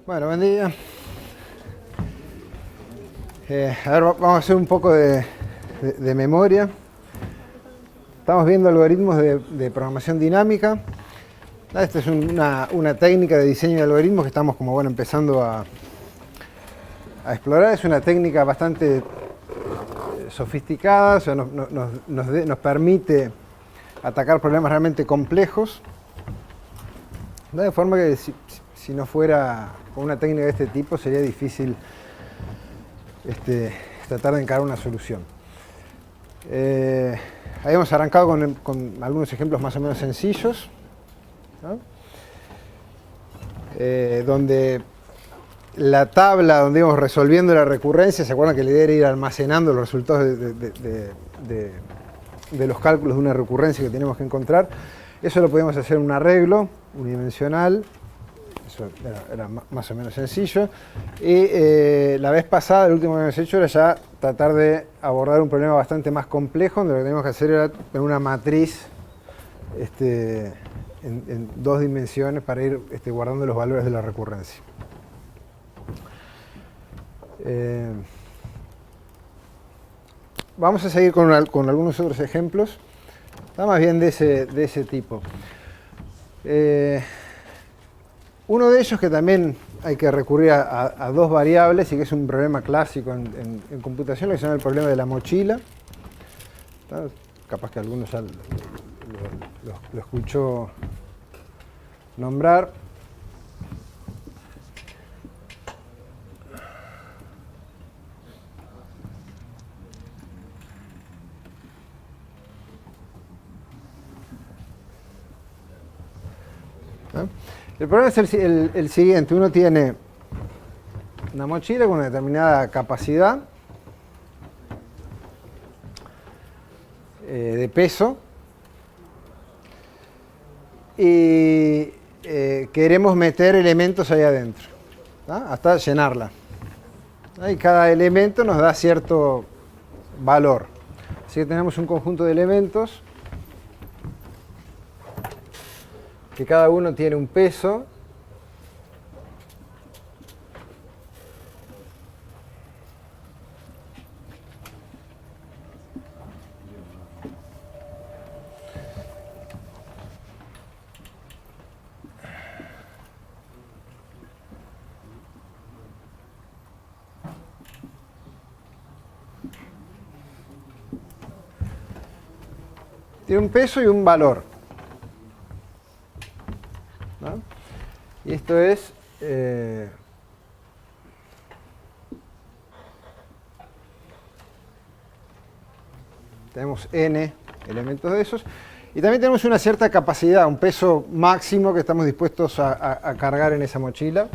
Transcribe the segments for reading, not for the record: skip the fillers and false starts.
Bueno, buen día. A ver, vamos a hacer un poco de memoria. Estamos viendo algoritmos de programación dinámica. Esta es una técnica de diseño de algoritmos que estamos como empezando a explorar. Es una técnica bastante sofisticada, o sea, nos permite atacar problemas realmente complejos. De forma que si no fuera con una técnica de este tipo sería difícil tratar de encarar una solución. Habíamos arrancado con algunos ejemplos más o menos sencillos, ¿no? Donde la tabla donde íbamos resolviendo la recurrencia, ¿se acuerdan que la idea era ir almacenando los resultados de los cálculos de una recurrencia que tenemos que encontrar? Eso lo podíamos hacer en un arreglo unidimensional. Eso era más o menos sencillo. Y la vez pasada, el último que habíamos hecho era ya tratar de abordar un problema bastante más complejo, donde lo que teníamos que hacer era tener una matriz en dos dimensiones para ir guardando los valores de la recurrencia. Vamos a seguir con algunos otros ejemplos, más bien de ese tipo. Uno de ellos que también hay que recurrir a dos variables y que es un problema clásico en computación, lo que se llama el problema de la mochila. Capaz que algunos ya lo escuchó nombrar. ¿No? El problema es el siguiente. Uno tiene una mochila con una determinada capacidad de peso y queremos meter elementos ahí adentro, ¿no? Hasta llenarla. Y cada elemento nos da cierto valor. Así que tenemos un conjunto de elementos que cada uno tiene un peso. Tiene un peso y un valor, ¿no? Y esto es tenemos n elementos de esos y también tenemos una cierta capacidad, un peso máximo que estamos dispuestos a cargar en esa mochila.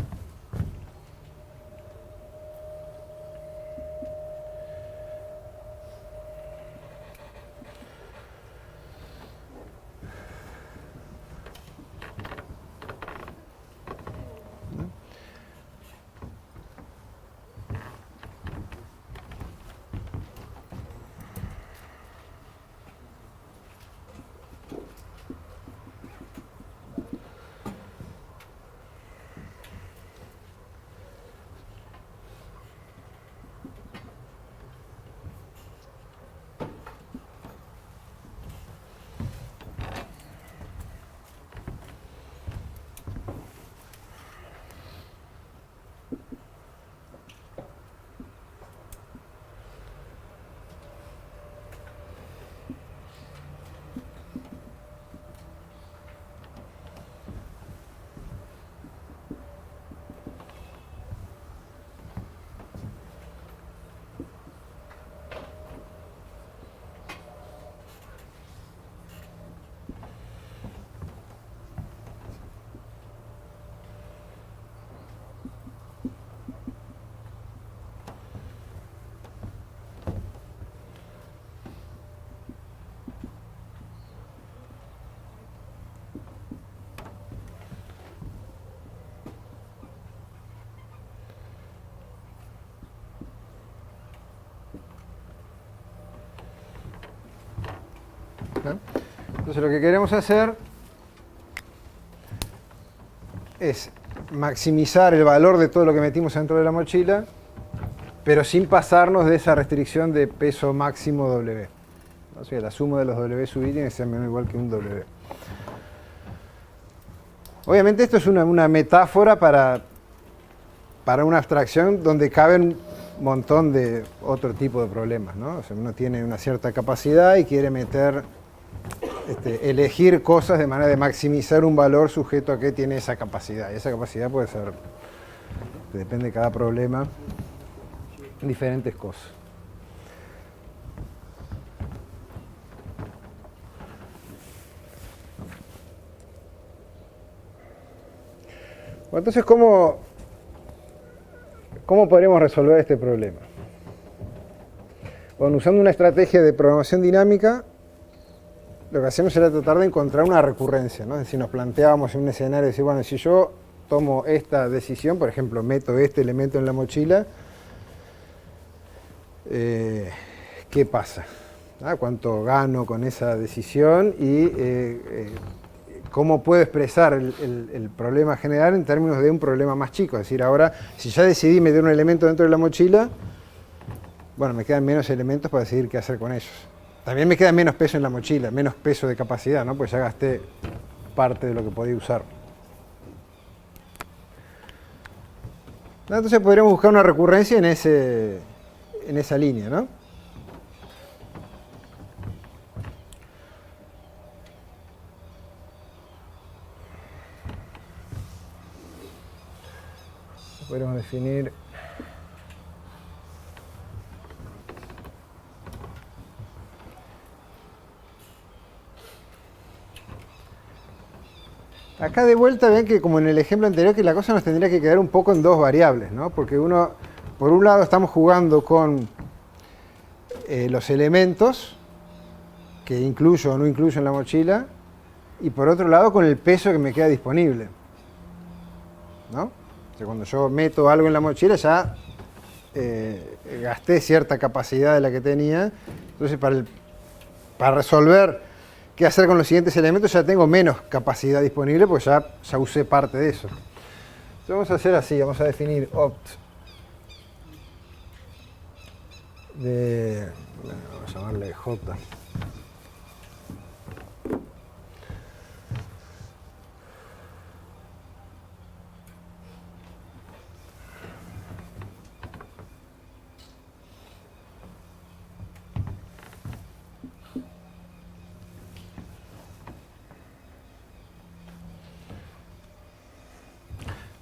¿No? Entonces lo que queremos hacer es maximizar el valor de todo lo que metimos dentro de la mochila, pero sin pasarnos de esa restricción de peso máximo W. O sea, la suma de los W subir tiene que ser menos igual que un W. Obviamente esto es una metáfora para una abstracción donde caben un montón de otro tipo de problemas, ¿no? O sea, uno tiene una cierta capacidad y quiere elegir cosas de manera de maximizar un valor sujeto a que tiene esa capacidad. Y esa capacidad puede ser, depende de cada problema, diferentes cosas. Bueno, entonces, ¿cómo podremos resolver este problema? Bueno, usando una estrategia de programación dinámica, lo que hacemos era tratar de encontrar una recurrencia, ¿no? Es decir, nos planteábamos en un escenario, decir, bueno, si yo tomo esta decisión, por ejemplo, meto este elemento en la mochila, ¿qué pasa? ¿Cuánto gano con esa decisión? Y cómo puedo expresar el problema general en términos de un problema más chico. Es decir, ahora, si ya decidí meter un elemento dentro de la mochila, bueno, me quedan menos elementos para decidir qué hacer con ellos. También me queda menos peso en la mochila, menos peso de capacidad, ¿no? Pues ya gasté parte de lo que podía usar. Entonces podríamos buscar una recurrencia en esa línea, ¿no? Podemos definir acá de vuelta ven que como en el ejemplo anterior que la cosa nos tendría que quedar un poco en dos variables, ¿no? Porque por un lado estamos jugando con los elementos que incluyo o no incluyo en la mochila y por otro lado con el peso que me queda disponible, ¿no? O sea, cuando yo meto algo en la mochila ya gasté cierta capacidad de la que tenía, entonces para resolver qué hacer con los siguientes elementos ya tengo menos capacidad disponible porque ya usé parte de eso. Entonces vamos a hacer así, vamos a definir opt vamos a llamarle J.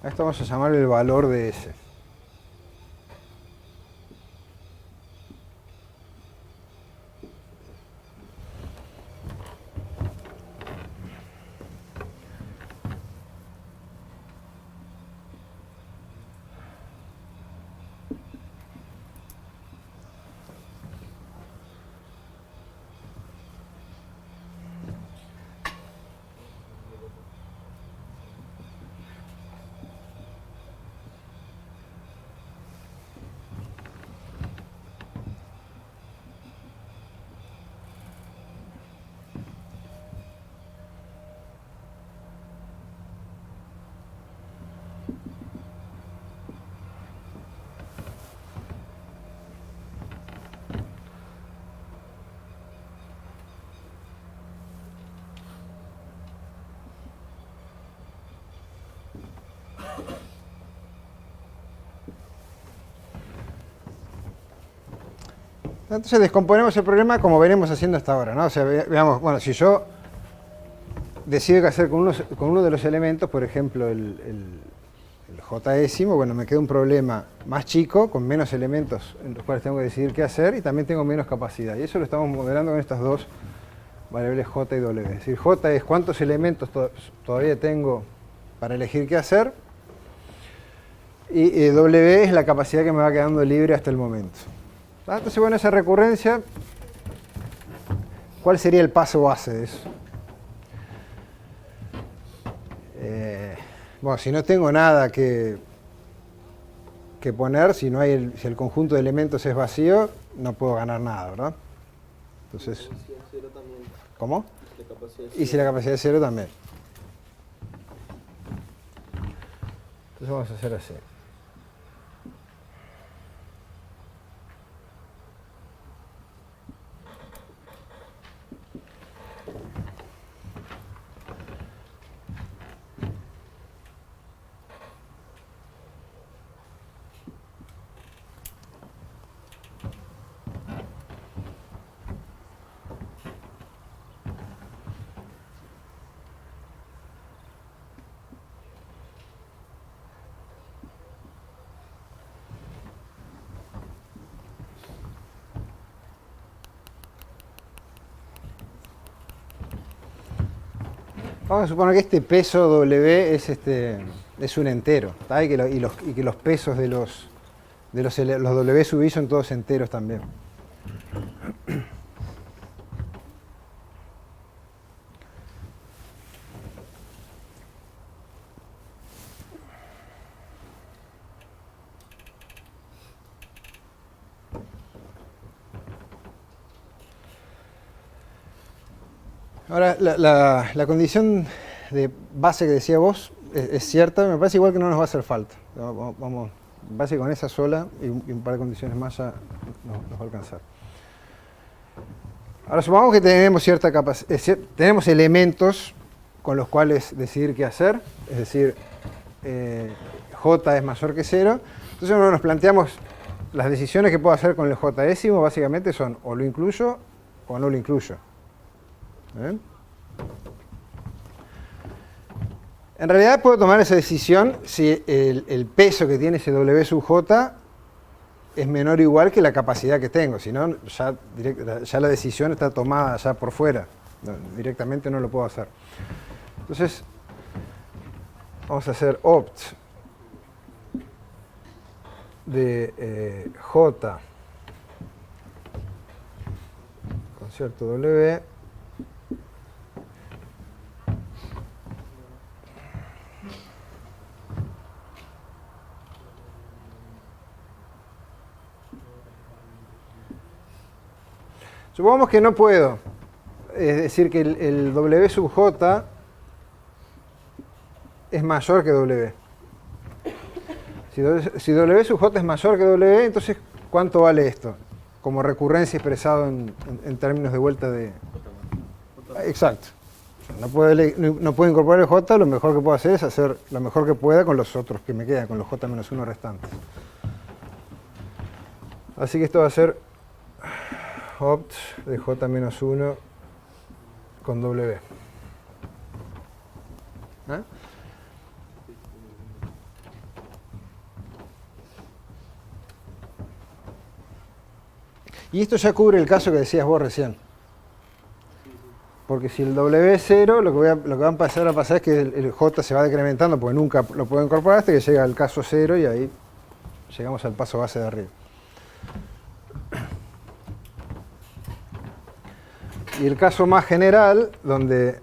A esto vamos a llamarle el valor de S. Entonces descomponemos el problema como venimos haciendo hasta ahora, ¿no? O sea, veamos, bueno, si yo decido qué hacer con uno de los elementos, por ejemplo, el j-ésimo, bueno, me queda un problema más chico, con menos elementos en los cuales tengo que decidir qué hacer y también tengo menos capacidad. Y eso lo estamos modelando con estas dos variables j y w. Es decir, j es cuántos elementos todavía tengo para elegir qué hacer y w es la capacidad que me va quedando libre hasta el momento. Entonces, bueno, esa recurrencia, ¿cuál sería el paso base de eso? Bueno, si no tengo nada que poner, si el conjunto de elementos es vacío, no puedo ganar nada, ¿verdad? Entonces, ¿cómo? Y si la capacidad es cero también. Entonces vamos a hacer así. Vamos a suponer que este peso W es un entero, ¿tá? Y que los pesos de los W sub I son todos enteros también. Ahora, la condición de base que decía vos es cierta, me parece igual que no nos va a hacer falta. Vamos, base con esa sola y un par de condiciones más ya nos va a alcanzar. Ahora, supongamos que tenemos cierta capacidad, tenemos elementos con los cuales decidir qué hacer, es decir, J es mayor que 0. Entonces nos planteamos las decisiones que puedo hacer con el J décimo, básicamente son o lo incluyo o no lo incluyo. ¿Bien? En realidad puedo tomar esa decisión si el peso que tiene ese W sub J es menor o igual que la capacidad que tengo, si no ya la decisión está tomada ya por fuera, directamente no lo puedo hacer. Entonces vamos a hacer opt de J con cierto W supongamos que no puedo, es decir, que el W sub J es mayor que W. Si W sub J es mayor que W, entonces ¿cuánto vale esto? Como recurrencia expresado en términos de vuelta de... Exacto. No puedo incorporar el J, lo mejor que puedo hacer es hacer lo mejor que pueda con los otros que me quedan, con los J-1 restantes. Así que esto va a ser opt de J-1 con W. ¿Eh? Y esto ya cubre el caso que decías vos recién. Porque si el W es 0, lo que va a pasar es que el J se va decrementando, porque nunca lo puedo incorporar hasta que llega al caso 0 y ahí llegamos al paso base de arriba. Y el caso más general, donde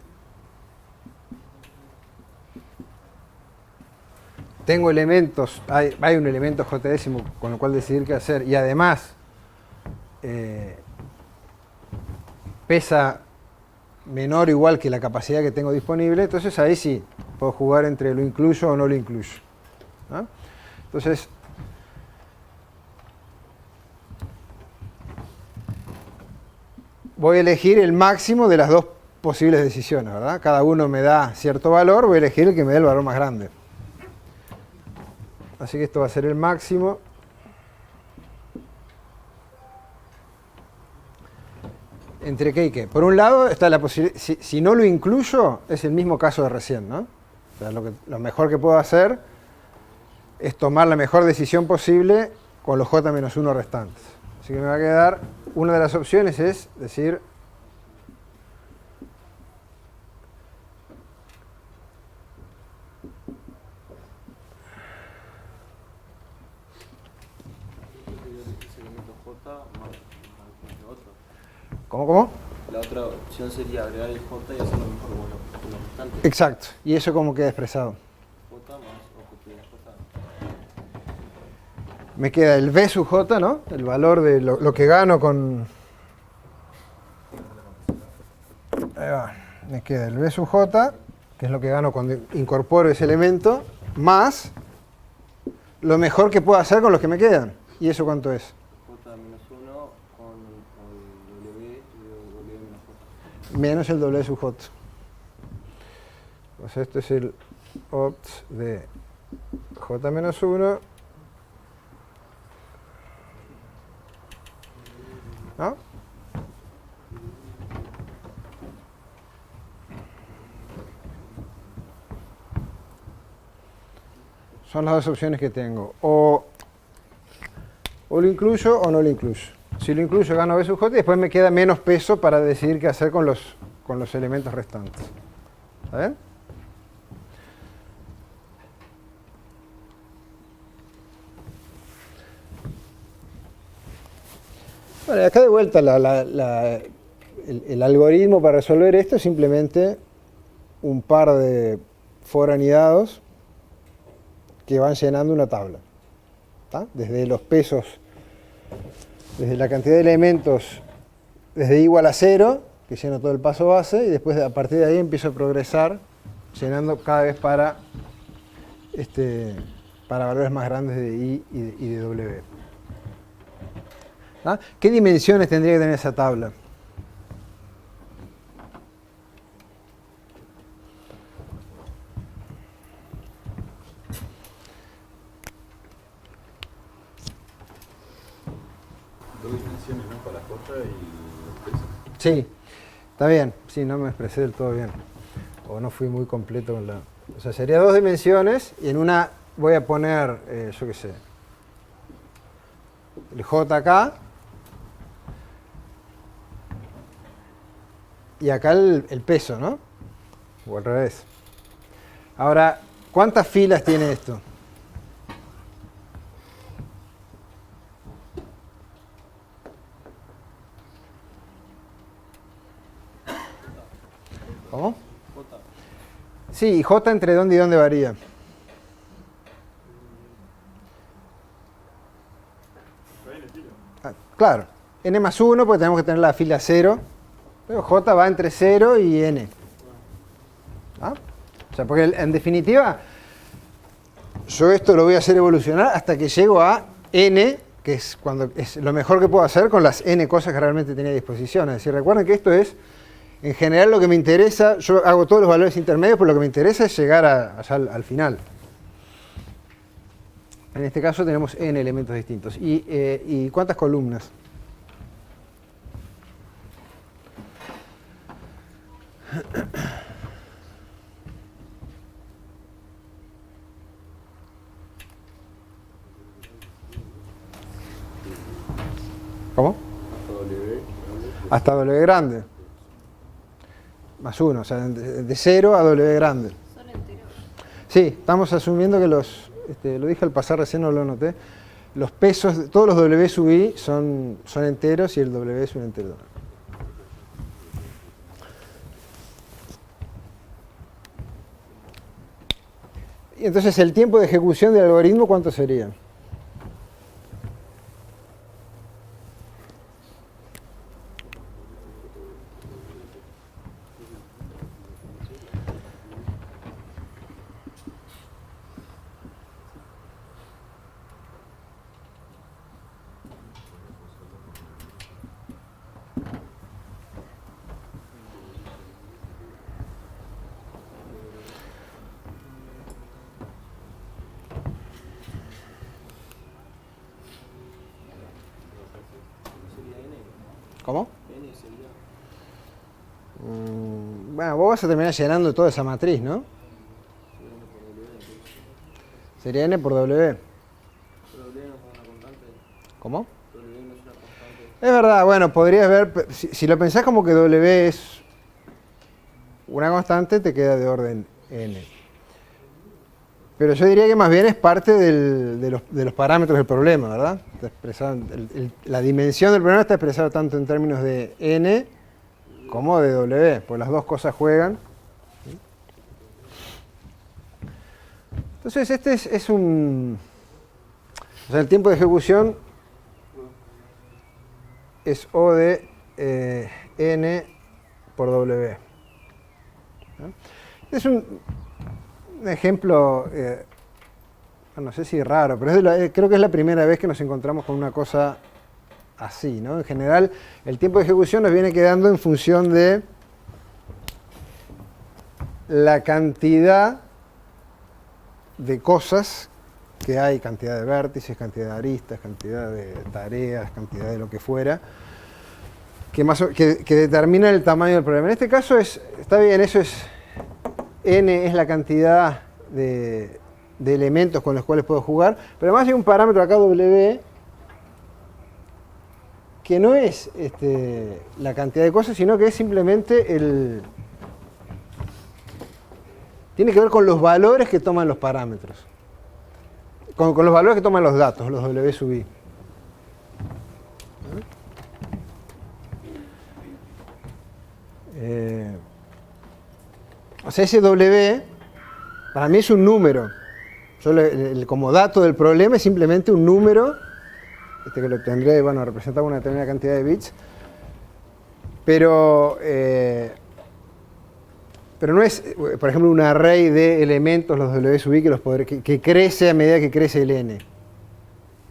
tengo elementos, hay un elemento J décimo con el cual decidir qué hacer, y además pesa menor o igual que la capacidad que tengo disponible, entonces ahí sí puedo jugar entre lo incluyo o no lo incluyo, ¿no? Entonces, voy a elegir el máximo de las dos posibles decisiones, ¿verdad? Cada uno me da cierto valor, voy a elegir el que me dé el valor más grande. Así que esto va a ser el máximo. ¿Entre qué y qué? Por un lado está la posibilidad, si no lo incluyo, es el mismo caso de recién, ¿no? O sea, lo mejor que puedo hacer es tomar la mejor decisión posible con los J-1 restantes. Así que me va a quedar, una de las opciones es decir, ¿Cómo? La otra opción sería agregar el J y hacerlo mejor con los restantes. Exacto. ¿Y eso cómo queda expresado? J más OJT de J. Me queda el V sub J, ¿no? El valor de lo que gano con... Ahí va. Me queda el V sub J, que es lo que gano cuando incorporo ese elemento, más lo mejor que puedo hacer con los que me quedan. ¿Y eso cuánto es? J menos 1 con el W y W menos J. Menos el W sub J. O sea, esto es el opt de J menos 1. ¿No? Son las dos opciones que tengo. O lo incluyo o no lo incluyo. Si lo incluyo gano B sub J y después me queda menos peso para decidir qué hacer con los elementos restantes. ¿Está bien? Bueno, acá de vuelta el algoritmo para resolver esto es simplemente un par de for anidados que van llenando una tabla. ¿Tá? Desde los pesos, desde la cantidad de elementos, desde igual a 0, que lleno todo el paso base, y después a partir de ahí empiezo a progresar, llenando cada vez para valores más grandes de I y de W. ¿Ah? ¿Qué dimensiones tendría que tener esa tabla? Dos dimensiones, ¿no? Para J y los pesos. Sí, está bien. Sí, no me expresé del todo bien. O no fui muy completo con la... O sea, sería dos dimensiones y en una voy a poner, yo qué sé, el J acá. Y acá el peso, ¿no? O al revés. Ahora, ¿cuántas filas tiene esto? ¿Cómo? J. Sí, ¿y J entre dónde y dónde varía? Ah, claro, n más 1, porque tenemos que tener la fila 0. Pero J va entre 0 y n. ¿Ah? O sea, porque en definitiva, yo esto lo voy a hacer evolucionar hasta que llego a n, que es cuando es lo mejor que puedo hacer con las n cosas que realmente tenía a disposición. Es decir, recuerden que esto es, en general lo que me interesa, yo hago todos los valores intermedios, pero lo que me interesa es llegar allá al final. En este caso tenemos n elementos distintos. ¿Y cuántas columnas? ¿Cómo? Hasta W grande. Más 1, o sea, de 0 a W grande. Son enteros. Sí, estamos asumiendo que lo dije al pasar, recién no lo noté, los pesos, todos los W sub I son enteros y el W es un entero. Y entonces el tiempo de ejecución del algoritmo, ¿cuánto sería? Sería N. ¿Cómo? N sería. Bueno, vos vas a terminar llenando toda esa matriz, ¿no? Sería N por W entonces. Sería n por W. Pero W no es una constante. ¿Cómo? W no es una constante. Es verdad, bueno, podrías ver, si lo pensás como que W es una constante, te queda de orden n. Pero yo diría que más bien es parte de los parámetros del problema, ¿verdad? Está expresado, la dimensión del problema está expresada tanto en términos de n como de w, pues las dos cosas juegan. Entonces este es un... O sea, el tiempo de ejecución es O de n por w. ¿No? Es un ejemplo no sé si raro, pero creo que es la primera vez que nos encontramos con una cosa así, ¿no? En general, el tiempo de ejecución nos viene quedando en función de la cantidad de cosas que hay, cantidad de vértices, cantidad de aristas, cantidad de tareas, cantidad de lo que fuera, que determina el tamaño del problema. En este caso está bien, eso es, n es la cantidad de elementos con los cuales puedo jugar, pero además hay un parámetro acá, w, que no es la cantidad de cosas, sino que es simplemente tiene que ver con los valores que toman los parámetros. Con los valores que toman los datos, los w sub i. O sea, ese w para mí es un número. Como dato del problema es simplemente un número, que lo tendré, bueno, representaba una determinada cantidad de bits, pero no es, por ejemplo, un array de elementos, los w sub i, que crece a medida que crece el n.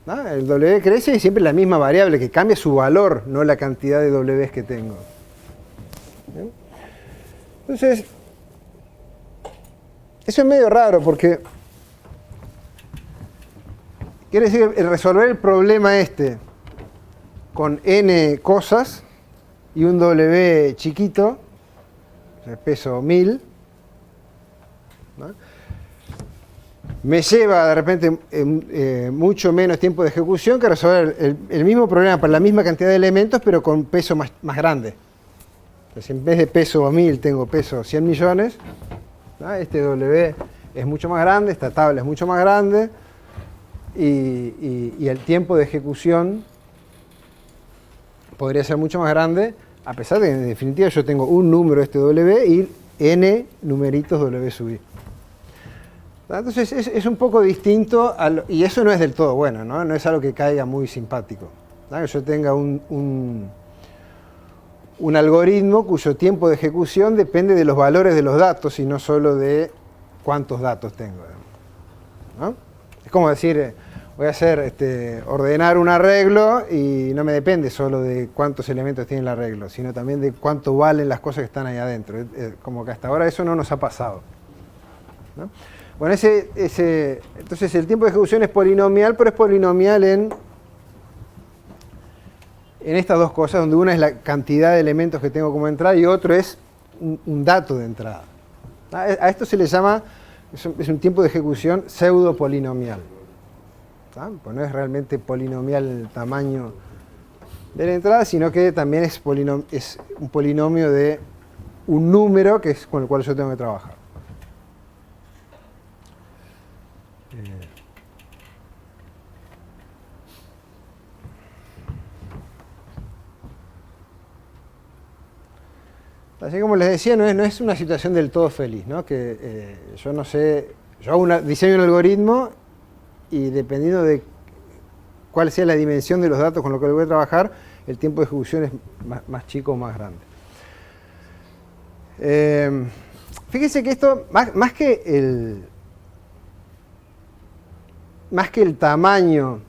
¿No? El w crece y siempre es la misma variable, que cambia su valor, no la cantidad de w's que tengo. ¿Bien? Entonces, eso es medio raro porque quiere decir que resolver el problema con n cosas y un w chiquito, de peso 1000, ¿no? Me lleva de repente mucho menos tiempo de ejecución que resolver el mismo problema para la misma cantidad de elementos, pero con peso más grande. Entonces, en vez de peso 1000 tengo peso 100 millones, ¿no? Este w es mucho más grande, esta tabla es mucho más grande, y el tiempo de ejecución podría ser mucho más grande, a pesar de que en definitiva yo tengo un número w y n numeritos w sub i. Entonces es un poco distinto, y eso no es del todo bueno, ¿no? No es algo que caiga muy simpático, ¿no? Que yo tenga un algoritmo cuyo tiempo de ejecución depende de los valores de los datos y no solo de cuántos datos tengo, ¿no? Es como decir, voy a ordenar un arreglo y no me depende solo de cuántos elementos tiene el arreglo, sino también de cuánto valen las cosas que están ahí adentro. Como que hasta ahora eso no nos ha pasado, ¿no? Bueno, entonces el tiempo de ejecución es polinomial, pero es polinomial en estas dos cosas, donde una es la cantidad de elementos que tengo como entrada y otro es un dato de entrada. A esto se le llama, es un tiempo de ejecución pseudo polinomial. Pues no es realmente polinomial el tamaño de la entrada, sino que también es un polinomio de un número que es con el cual yo tengo que trabajar. Así como les decía, no es una situación del todo feliz, ¿no? Que yo no sé, yo diseño un algoritmo y dependiendo de cuál sea la dimensión de los datos con los que voy a trabajar, el tiempo de ejecución es más chico o más grande. Fíjense que esto, más que el tamaño,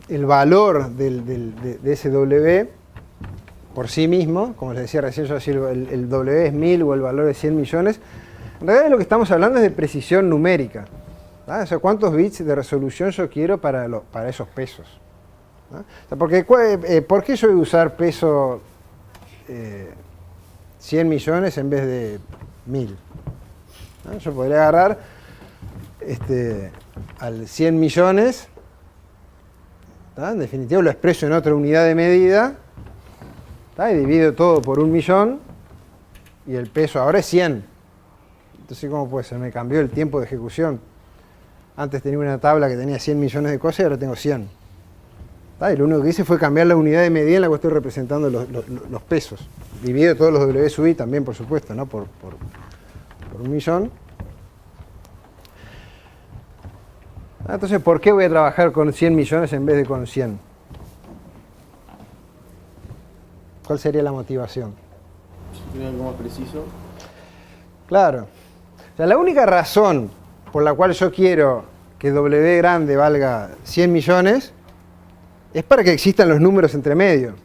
el valor de ese w por sí mismo, como les decía recién, yo si el w es 1000 o el valor es 100 millones, en realidad lo que estamos hablando es de precisión numérica. ¿Ah? O sea, cuántos bits de resolución yo quiero para esos pesos. ¿Ah? O sea, ¿por qué yo voy a usar peso 100 millones en vez de 1000? ¿Ah? Yo podría agarrar al 100 millones, ¿tá? En definitiva lo expreso en otra unidad de medida, ¿tá? Y divido todo por 1.000.000 y el peso ahora es 100. Entonces, ¿cómo puede ser? Me cambió el tiempo de ejecución. Antes tenía una tabla que tenía 100 millones de cosas y ahora tengo 100. ¿Tá? Y lo único que hice fue cambiar la unidad de medida en la cual estoy representando los pesos. Divido todos los W sub i también, por supuesto, ¿no? por 1.000.000. Entonces, ¿por qué voy a trabajar con 100 millones en vez de con 100? ¿Cuál sería la motivación? Si tiene algo más preciso. Claro. O sea, la única razón por la cual yo quiero que W grande valga 100 millones, es para que existan los números entre medio.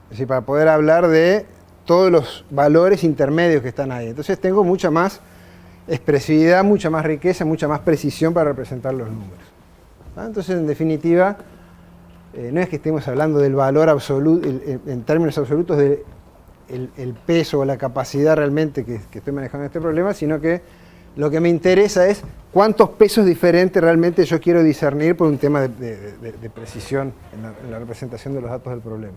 Es decir, para poder hablar de todos los valores intermedios que están ahí. Entonces tengo mucha más expresividad, mucha más riqueza, mucha más precisión para representar los números. Entonces, en definitiva, no es que estemos hablando del valor absoluto, en términos absolutos, del peso o la capacidad realmente que estoy manejando en este problema, sino que lo que me interesa es cuántos pesos diferentes realmente yo quiero discernir por un tema de precisión en la representación de los datos del problema.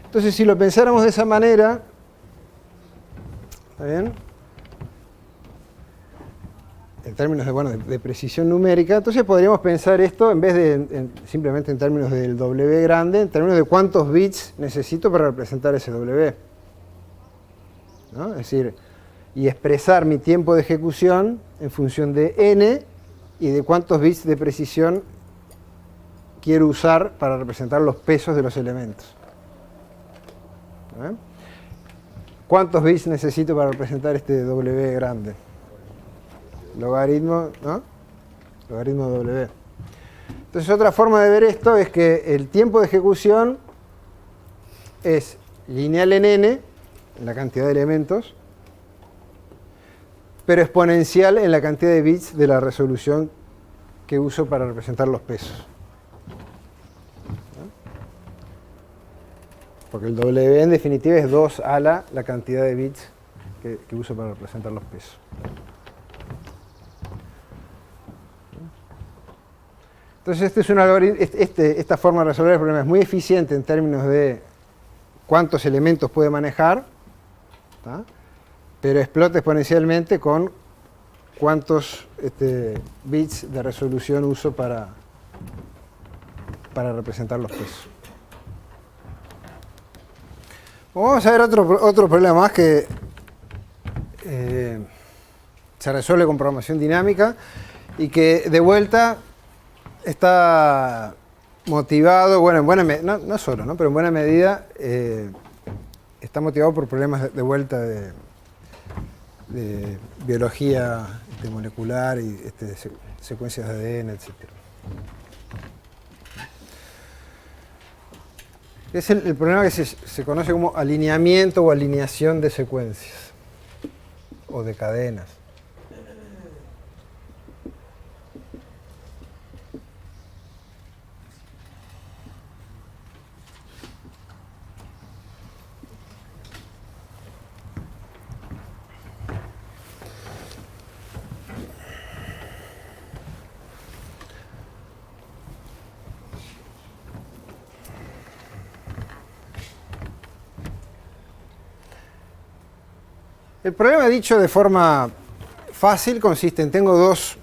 Entonces, si lo pensáramos de esa manera, ¿está bien? En términos de precisión numérica, entonces podríamos pensar esto en vez de simplemente en términos del W grande, en términos de cuántos bits necesito para representar ese W. ¿No? Es decir, y expresar mi tiempo de ejecución en función de n y de cuántos bits de precisión quiero usar para representar los pesos de los elementos. ¿Cuántos bits necesito para representar este W grande? Logaritmo, ¿no? Logaritmo de W. Entonces, otra forma de ver esto es que el tiempo de ejecución es lineal en n, en la cantidad de elementos, pero exponencial en la cantidad de bits de la resolución que uso para representar los pesos. Porque el W en definitiva es 2 a la cantidad de bits que uso para representar los pesos. Entonces este es un algoritmo, esta forma de resolver el problema es muy eficiente en términos de cuántos elementos puede manejar, ¿tá? Pero explota exponencialmente con cuántos bits de resolución uso para representar los pesos. Vamos a ver otro problema más que se resuelve con programación dinámica y que de vuelta está motivado, bueno, no solo, ¿no? Pero en buena medida está motivado por problemas de vuelta de biología molecular y secuencias de ADN, etc. Es el problema que se conoce como alineamiento o alineación de secuencias o de cadenas. El problema, dicho de forma fácil, consiste en tengo dos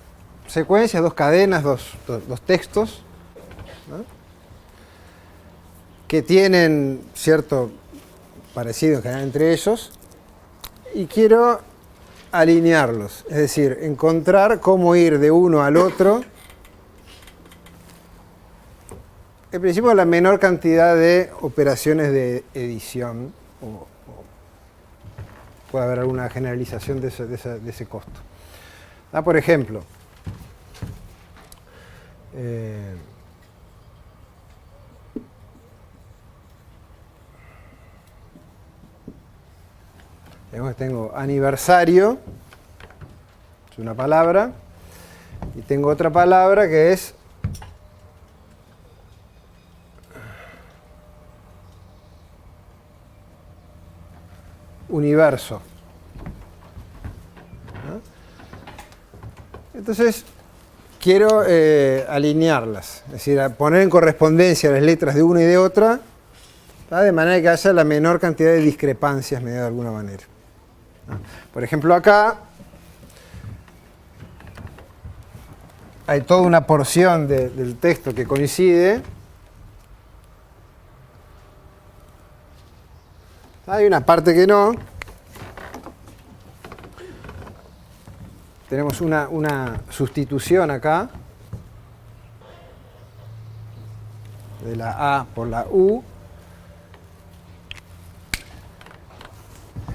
secuencias, dos cadenas, dos textos, ¿no? Que tienen cierto parecido en general entre ellos y quiero alinearlos, es decir, encontrar cómo ir de uno al otro, en principio la menor cantidad de operaciones de edición o puede haber alguna generalización de ese costo. Por ejemplo, tengo aniversario, es una palabra, y tengo otra palabra que es universo. ¿No? Entonces, quiero alinearlas, es decir, poner en correspondencia las letras de una y de otra, ¿tá? De manera que haya la menor cantidad de discrepancias, de alguna manera. ¿No? Por ejemplo, acá hay toda una porción del texto que coincide. Hay una parte que no. Tenemos una sustitución acá de la A por la U.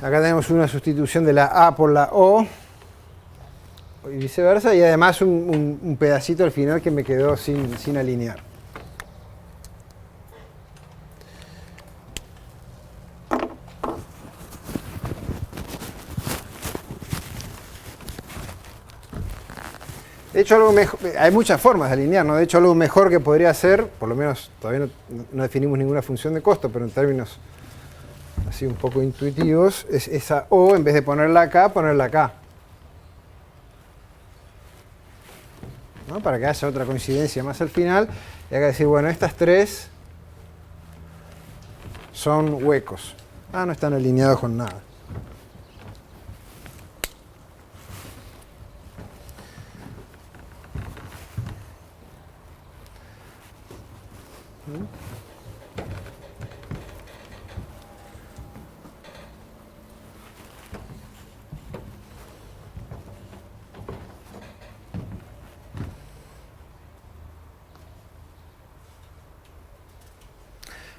Acá tenemos una sustitución de la A por la O y viceversa, y además un pedacito al final que me quedó sin alinear. De hecho, algo mejor, hay muchas formas de alinear, ¿no? De hecho, algo mejor que podría hacer, por lo menos todavía no definimos ninguna función de costo, pero en términos así un poco intuitivos, es esa O, en vez de ponerla acá, ponerla acá. ¿No? Para que haya otra coincidencia más al final, y haga decir, bueno, estas tres son huecos. No están alineados con nada.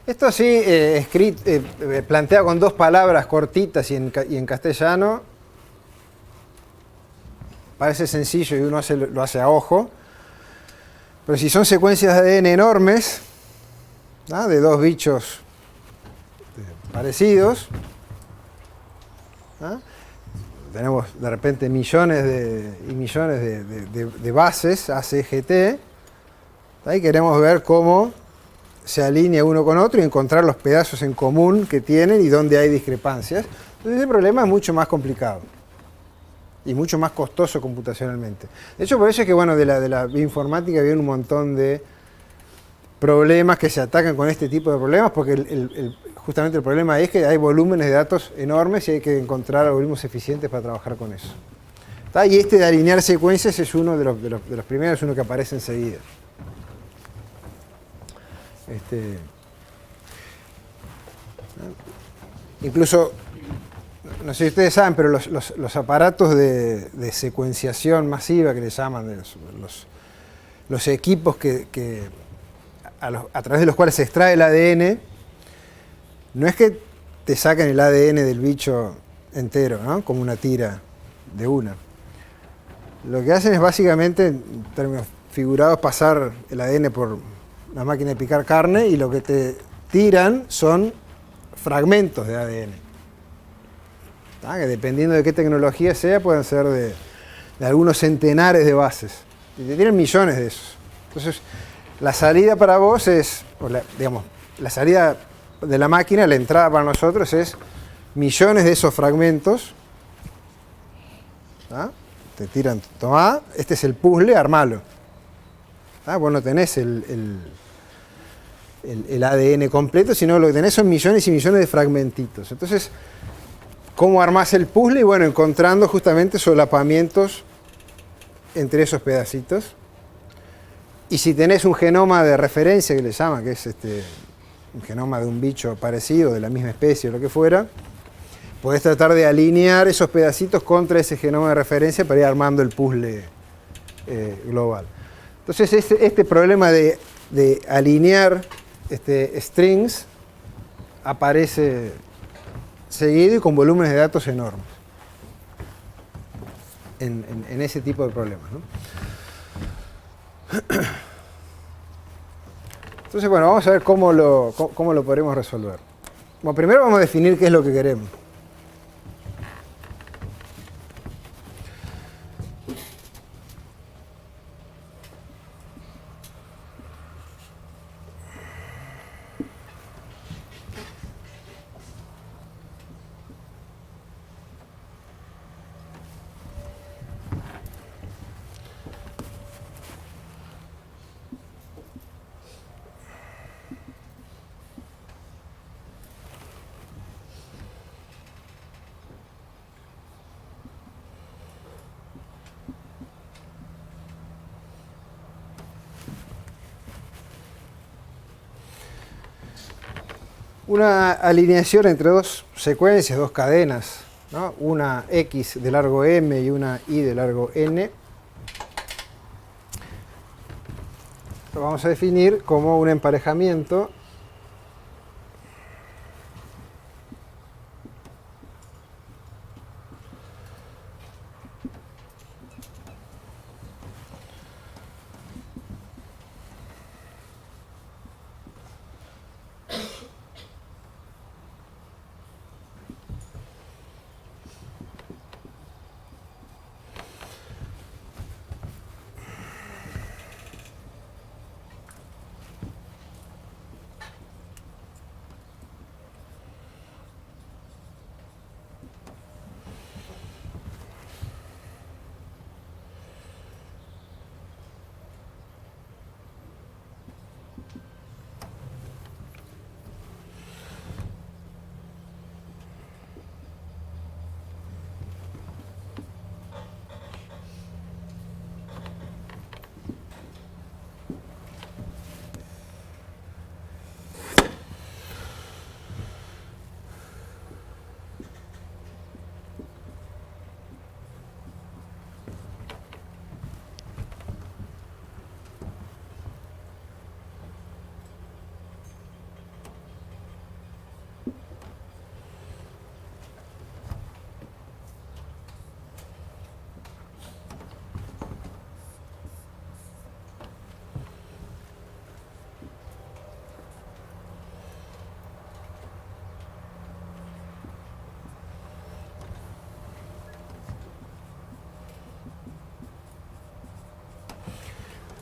Esto sí, planteado con dos palabras cortitas y en castellano, parece sencillo y uno lo hace a ojo, pero si son secuencias de ADN enormes, ¿no? De dos bichos parecidos, ¿no? Tenemos de repente millones y millones de bases ACGT, y queremos ver cómo se alinea uno con otro y encontrar los pedazos en común que tienen y dónde hay discrepancias. Entonces ese problema es mucho más complicado y mucho más costoso computacionalmente. De hecho, por eso es que bueno, de la bioinformática viene un montón de problemas que se atacan con este tipo de problemas, porque justamente el problema es que hay volúmenes de datos enormes y hay que encontrar algoritmos eficientes para trabajar con eso. ¿Está? Y este de alinear secuencias es uno de los primeros, uno que aparece enseguida. Incluso, no sé si ustedes saben, pero los aparatos de secuenciación masiva que le llaman, los equipos a través de los cuales se extrae el ADN, no es que te saquen el ADN del bicho entero, ¿no? Como una tira de una. Lo que hacen es básicamente, en términos figurados, pasar el ADN por la máquina de picar carne y lo que te tiran son fragmentos de ADN. Que dependiendo de qué tecnología sea, pueden ser de algunos centenares de bases. Y te tiran millones de esos. Entonces, la salida para vos es, la salida de la máquina, la entrada para nosotros es millones de esos fragmentos. Te tiran, tomá, este es el puzzle, armalo. Vos no tenés el ADN completo, sino lo que tenés son millones y millones de fragmentitos. Entonces, ¿cómo armás el puzzle? Y bueno, encontrando justamente solapamientos entre esos pedacitos. Y si tenés un genoma de referencia, que le llaman, que es un genoma de un bicho parecido, de la misma especie o lo que fuera, podés tratar de alinear esos pedacitos contra ese genoma de referencia para ir armando el puzzle global. Entonces, este problema de alinear strings aparece seguido y con volúmenes de datos enormes en ese tipo de problemas, ¿no? Entonces, bueno, vamos a ver cómo lo podremos resolver. Bueno, primero vamos a definir qué es lo que queremos. Una alineación entre dos secuencias, dos cadenas, ¿no? Una X de largo M y una Y de largo N. Lo vamos a definir como un emparejamiento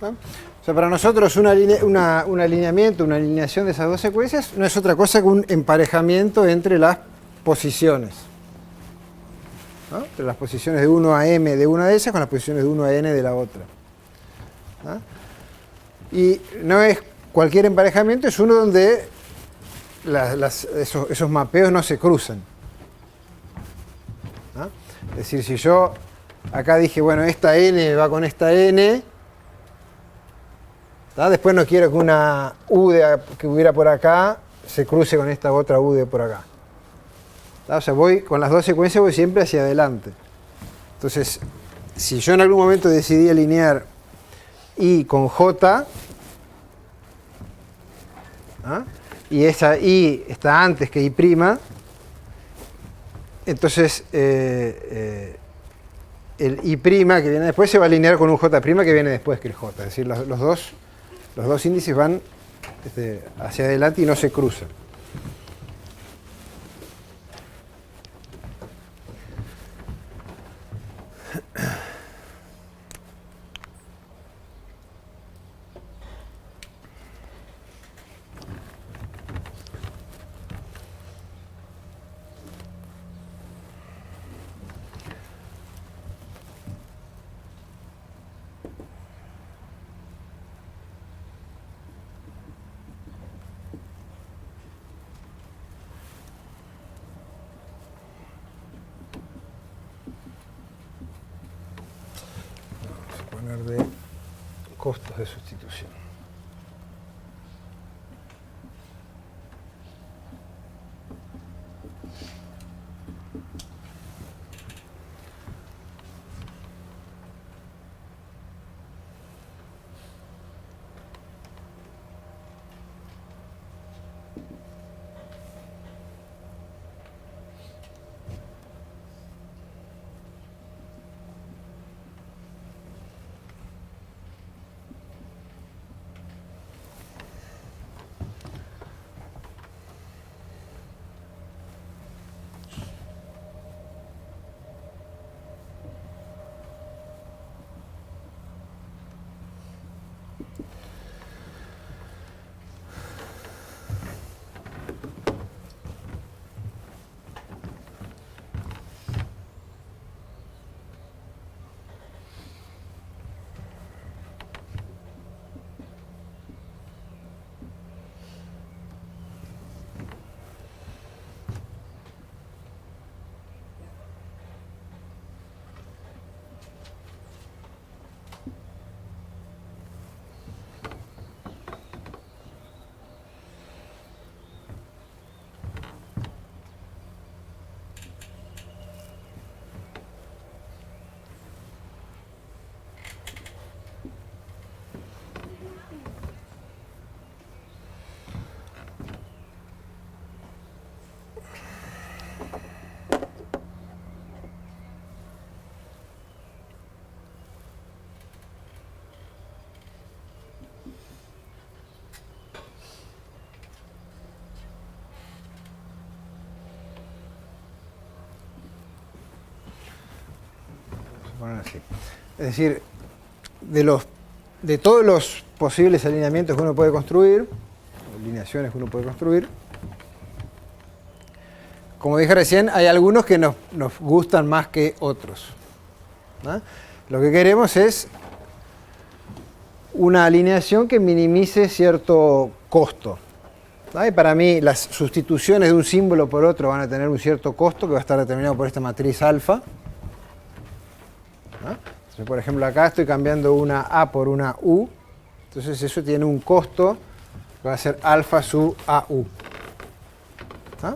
¿no? O sea, para nosotros un alineamiento, una alineación de esas dos secuencias no es otra cosa que un emparejamiento entre las posiciones, ¿no? Entre las posiciones de 1 a m de una de esas con las posiciones de 1 a n de la otra, ¿no? Y no es cualquier emparejamiento, es uno donde esos mapeos no se cruzan, ¿no? Es decir, si yo acá dije, bueno, esta n va con esta n, ¿tá? Después no quiero que una u que hubiera por acá se cruce con esta otra u de por acá. ¿Tá? O sea, voy con las dos secuencias, voy siempre hacia adelante. Entonces, si yo en algún momento decidí alinear I con J, ¿ah? Y esa I está antes que I', entonces el I' que viene después se va a alinear con un J' que viene después que el J. Es decir, los dos índices van hacia adelante y no se cruzan. De costos de sustitución. Así. Es decir, de todos los posibles alineamientos que uno puede construir, alineaciones que uno puede construir, como dije recién, hay algunos que nos gustan más que otros, ¿no? Lo que queremos es una alineación que minimice cierto costo, ¿no? Y para mí las sustituciones de un símbolo por otro van a tener un cierto costo que va a estar determinado por esta matriz alfa. Entonces, por ejemplo, acá estoy cambiando una A por una U, entonces eso tiene un costo que va a ser alfa sub AU. ¿Ah?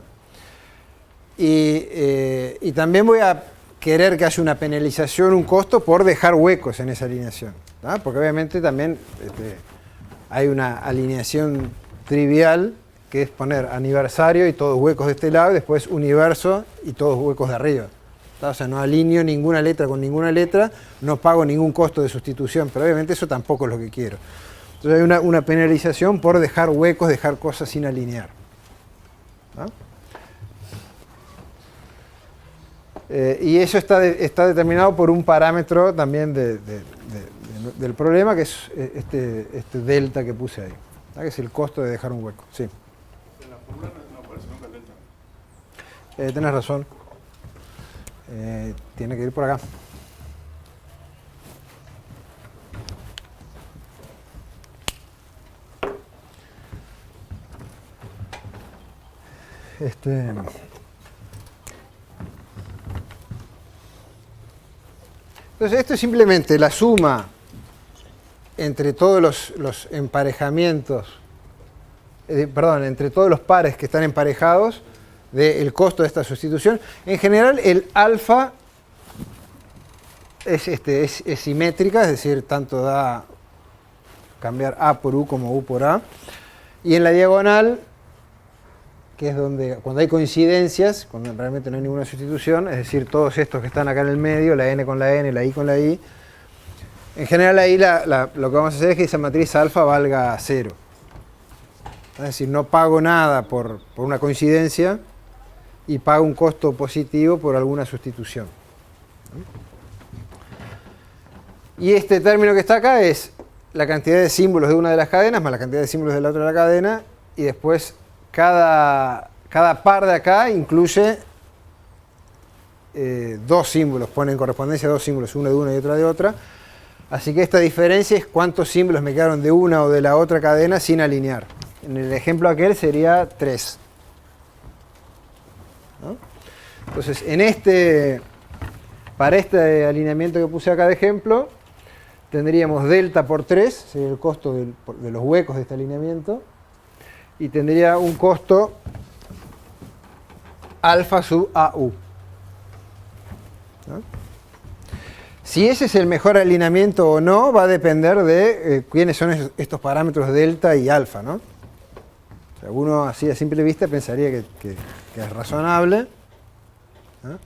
Y también voy a querer que haya una penalización, un costo por dejar huecos en esa alineación, ¿ah? Porque obviamente también hay una alineación trivial que es poner aniversario y todos huecos de este lado y después universo y todos huecos de arriba. O sea, no alineo ninguna letra con ninguna letra, no pago ningún costo de sustitución, pero obviamente eso tampoco es lo que quiero. Entonces hay una penalización por dejar huecos, dejar cosas sin alinear, ¿no? Y eso está determinado por un parámetro también de del problema, que es este delta que puse ahí, ¿tá? Que es el costo de dejar un hueco. Sí. En la fórmula no aparece nunca el delta. Tenés razón. Tiene que ir por acá. Entonces esto es simplemente la suma entre todos los emparejamientos, entre todos los pares que están emparejados del costo de esta sustitución. En general el alfa es simétrica, es decir, tanto da cambiar A por U como U por A. Y en la diagonal, que es donde, cuando hay coincidencias, cuando realmente no hay ninguna sustitución, es decir, todos estos que están acá en el medio, la n con la n, la i con la i, en general ahí lo que vamos a hacer es que esa matriz alfa valga 0. Es decir, no pago nada por una coincidencia y pago un costo positivo por alguna sustitución. Y este término que está acá es la cantidad de símbolos de una de las cadenas más la cantidad de símbolos de la otra de la cadena, y después cada par de acá incluye dos símbolos, pone en correspondencia dos símbolos, uno de una y otro de otra. Así que esta diferencia es cuántos símbolos me quedaron de una o de la otra cadena sin alinear. En el ejemplo aquel sería 3. ¿No? Entonces, para este alineamiento que puse acá de ejemplo, tendríamos delta por 3, sería el costo de los huecos de este alineamiento, y tendría un costo alfa sub AU. ¿No? Si ese es el mejor alineamiento o no, va a depender de quiénes son estos parámetros delta y alfa, ¿no? O sea, uno así a simple vista pensaría que es razonable, ¿no?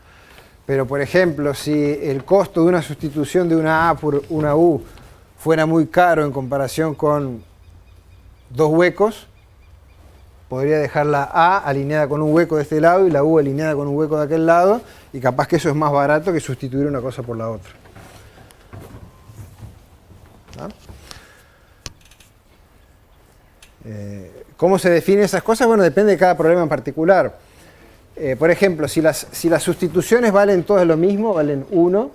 Pero por ejemplo, si el costo de una sustitución de una A por una U fuera muy caro en comparación con dos huecos, podría dejar la A alineada con un hueco de este lado y la U alineada con un hueco de aquel lado, y capaz que eso es más barato que sustituir una cosa por la otra. ¿No? ¿Cómo se definen esas cosas? Bueno, depende de cada problema en particular. Por ejemplo, si las sustituciones valen todas lo mismo, valen 1,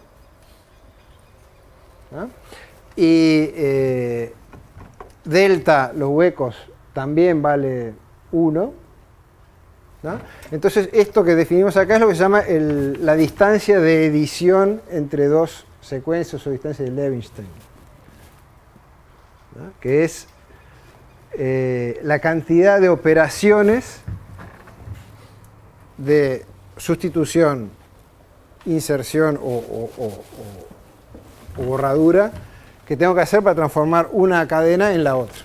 ¿no? Y delta, los huecos, también vale 1, ¿no? Entonces esto que definimos acá es lo que se llama la distancia de edición entre dos secuencias o distancia de Levenshtein, ¿no? Que es la cantidad de operaciones de sustitución, inserción o borradura que tengo que hacer para transformar una cadena en la otra.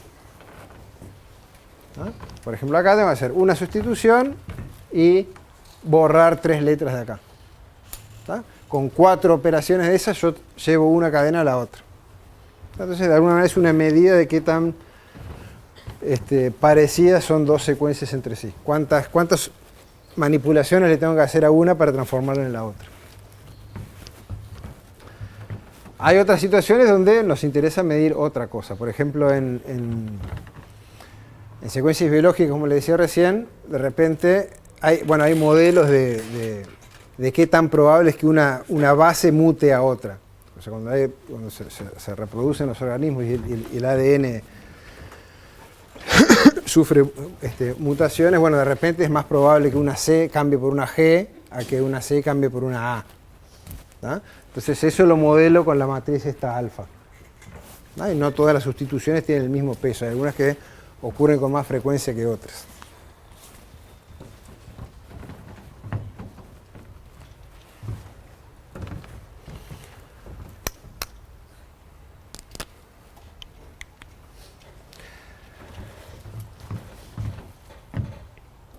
¿No? Por ejemplo, acá tengo que hacer una sustitución y borrar 3 letras de acá. ¿Tá? Con 4 operaciones de esas yo llevo una cadena a la otra. Entonces, de alguna manera es una medida de qué tan parecidas son dos secuencias entre sí. ¿Cuántas manipulaciones le tengo que hacer a una para transformarla en la otra? Hay otras situaciones donde nos interesa medir otra cosa. Por ejemplo, en secuencias biológicas, como le decía recién, de repente hay modelos de qué tan probable es que una base mute a otra. O sea, cuando se reproducen los organismos y el ADN sufre mutaciones, bueno, de repente es más probable que una C cambie por una G a que una C cambie por una A. ¿No? Entonces eso lo modelo con la matriz esta alfa. ¿No? Y no todas las sustituciones tienen el mismo peso, hay algunas que ocurren con más frecuencia que otras.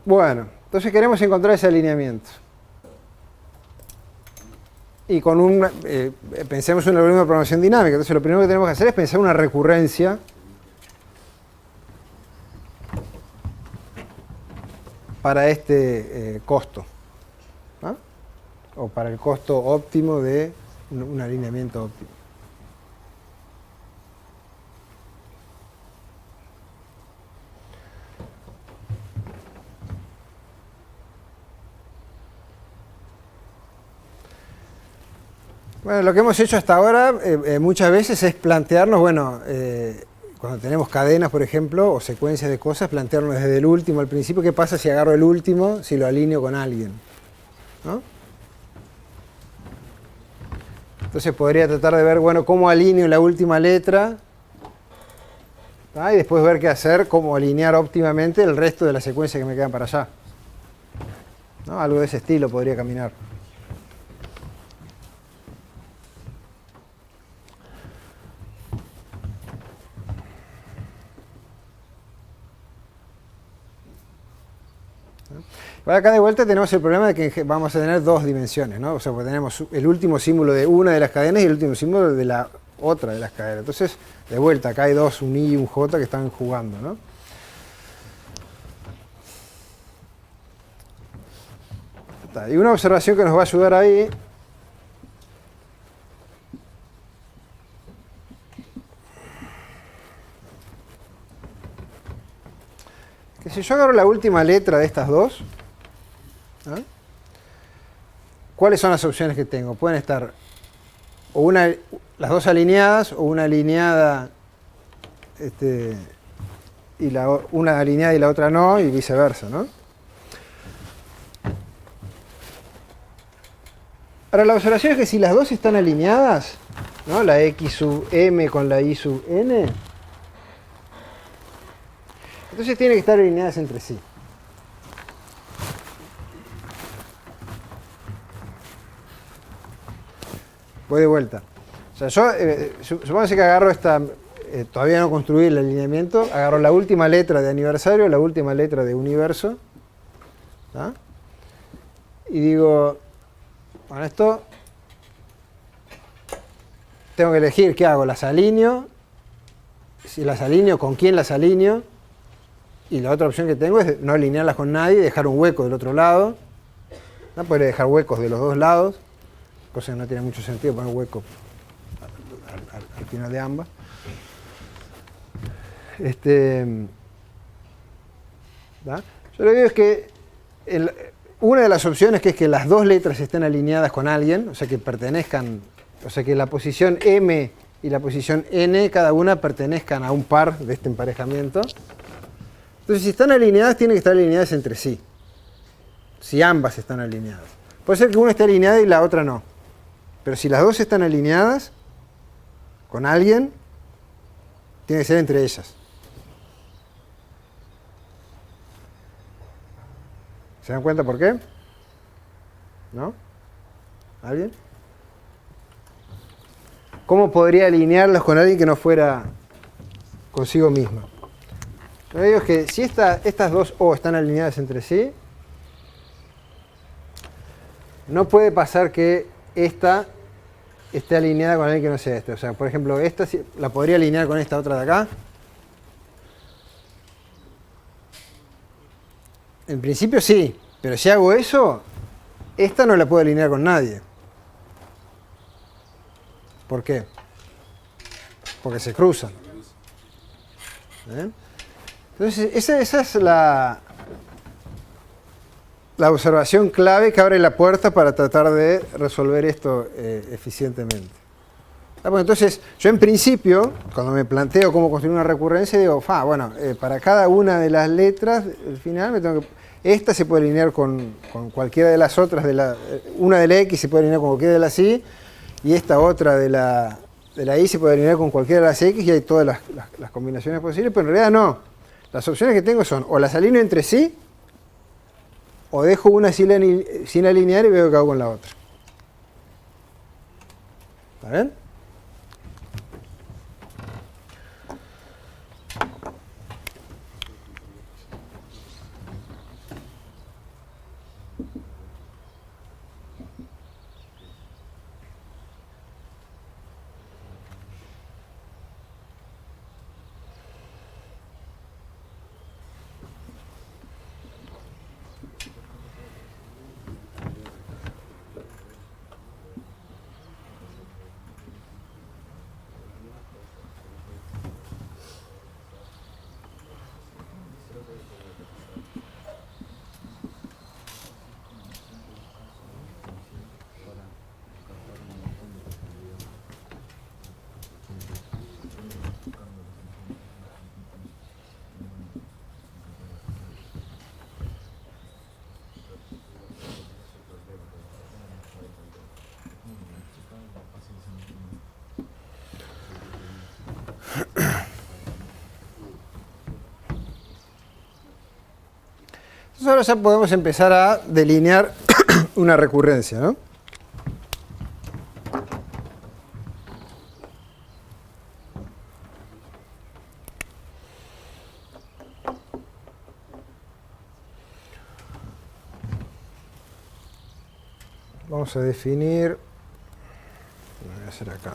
Bueno, entonces queremos encontrar ese alineamiento. Y con pensemos en un algoritmo de programación dinámica. Entonces lo primero que tenemos que hacer es pensar una recurrencia para este costo, ¿no? O para el costo óptimo de un alineamiento óptimo. Bueno, lo que hemos hecho hasta ahora muchas veces es plantearnos, bueno, cuando tenemos cadenas, por ejemplo, o secuencias de cosas, plantearnos desde el último al principio, qué pasa si agarro el último, si lo alineo con alguien, ¿no? Entonces podría tratar de ver, bueno, cómo alineo la última letra, ¿tá? Y después ver qué hacer, cómo alinear óptimamente el resto de las secuencias que me quedan para allá, ¿no? Algo de ese estilo podría caminar. Ahora acá de vuelta tenemos el problema de que vamos a tener dos dimensiones, ¿no? O sea, pues tenemos el último símbolo de una de las cadenas y el último símbolo de la otra de las cadenas. Entonces, de vuelta, acá hay dos, un I y un J, que están jugando, ¿no? Y una observación que nos va a ayudar ahí que si yo agarro la última letra de estas dos, ¿no? ¿Cuáles son las opciones que tengo? Pueden estar o las dos alineadas o una alineada y una alineada y la otra no, y viceversa, ¿no? Ahora la observación es que si las dos están alineadas, ¿no? La X sub M con la Y sub N, entonces tienen que estar alineadas entre sí. Voy de vuelta. O sea, yo, supóngase que agarro esta, todavía no construí el alineamiento, agarro la última letra de aniversario, la última letra de universo, ¿tá? Y digo, bueno, esto tengo que elegir qué hago, las alineo, si las alineo, con quién las alineo, y la otra opción que tengo es no alinearlas con nadie y dejar un hueco del otro lado, ¿no? Podría dejar huecos de los dos lados, cosa que no tiene mucho sentido poner hueco al final de ambas. ¿Da? Yo lo que digo es que una de las opciones que es que las dos letras estén alineadas con alguien, o sea que pertenezcan, o sea que la posición M y la posición N, cada una pertenezcan a un par de este emparejamiento. Entonces, si están alineadas, tienen que estar alineadas entre sí. Si ambas están alineadas. Puede ser que una esté alineada y la otra no. Pero si las dos están alineadas con alguien, tiene que ser entre ellas. ¿Se dan cuenta por qué? ¿No? ¿Alguien? ¿Cómo podría alinearlas con alguien que no fuera consigo misma? Lo que digo es que si estas dos O están alineadas entre sí, no puede pasar que esta esté alineada con alguien que no sea este. O sea, por ejemplo, esta la podría alinear con esta otra de acá. En principio sí, pero si hago eso, esta no la puedo alinear con nadie. ¿Por qué? Porque se cruzan. ¿Eh? Entonces, esa es la observación clave que abre la puerta para tratar de resolver esto eficientemente. Entonces, yo en principio, cuando me planteo cómo construir una recurrencia, digo, bueno, para cada una de las letras, al final, esta se puede alinear con cualquiera de las otras, una de la X se puede alinear con cualquiera de las Y, y esta otra de la Y se puede alinear con cualquiera de las X, y hay todas las combinaciones posibles, pero en realidad no. Las opciones que tengo son, o las alineo entre sí, o dejo una sin alinear y veo qué hago con la otra. ¿Está bien? Entonces ahora ya podemos empezar a delinear una recurrencia, ¿no? Vamos a definir, lo voy a hacer acá.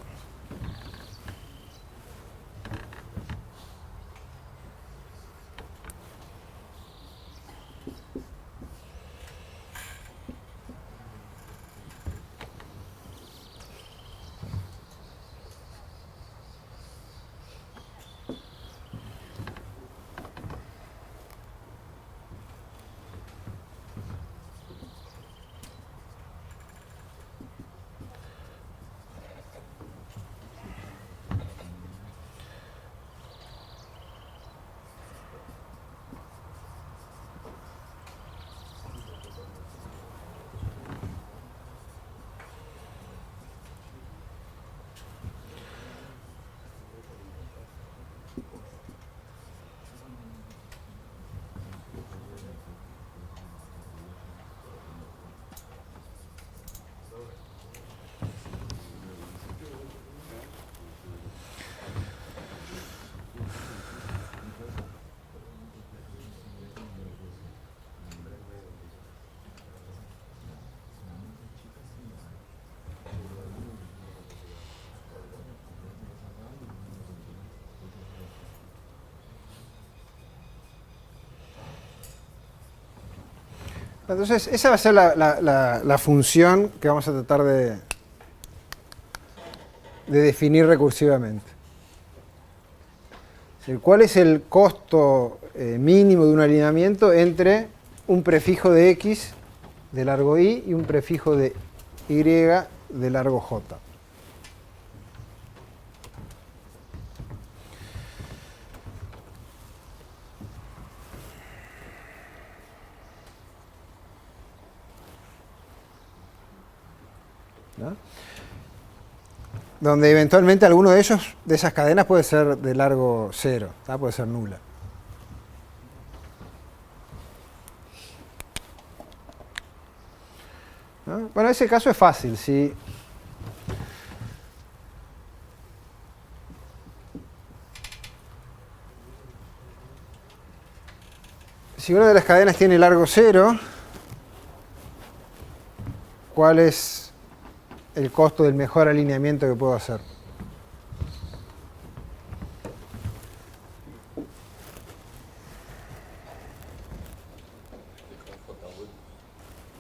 Entonces, esa va a ser la función que vamos a tratar de definir recursivamente. ¿Cuál es el costo mínimo de un alineamiento entre un prefijo de x de largo i y un prefijo de y de largo j? ¿No? Donde eventualmente alguno de ellos, de esas cadenas, puede ser de largo 0, ¿tá? Puede ser nula. ¿No? Bueno, ese caso es fácil. Si una de las cadenas tiene largo 0, ¿cuál es el costo del mejor alineamiento que puedo hacer?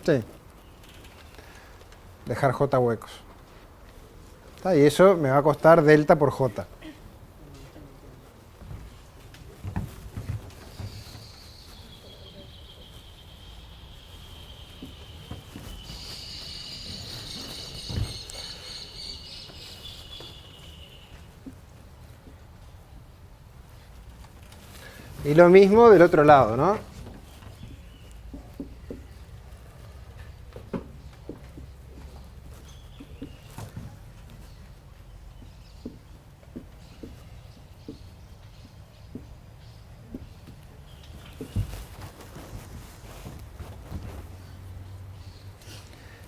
Sí. Dejar j huecos. Y eso me va a costar delta por j. Y lo mismo del otro lado, ¿no?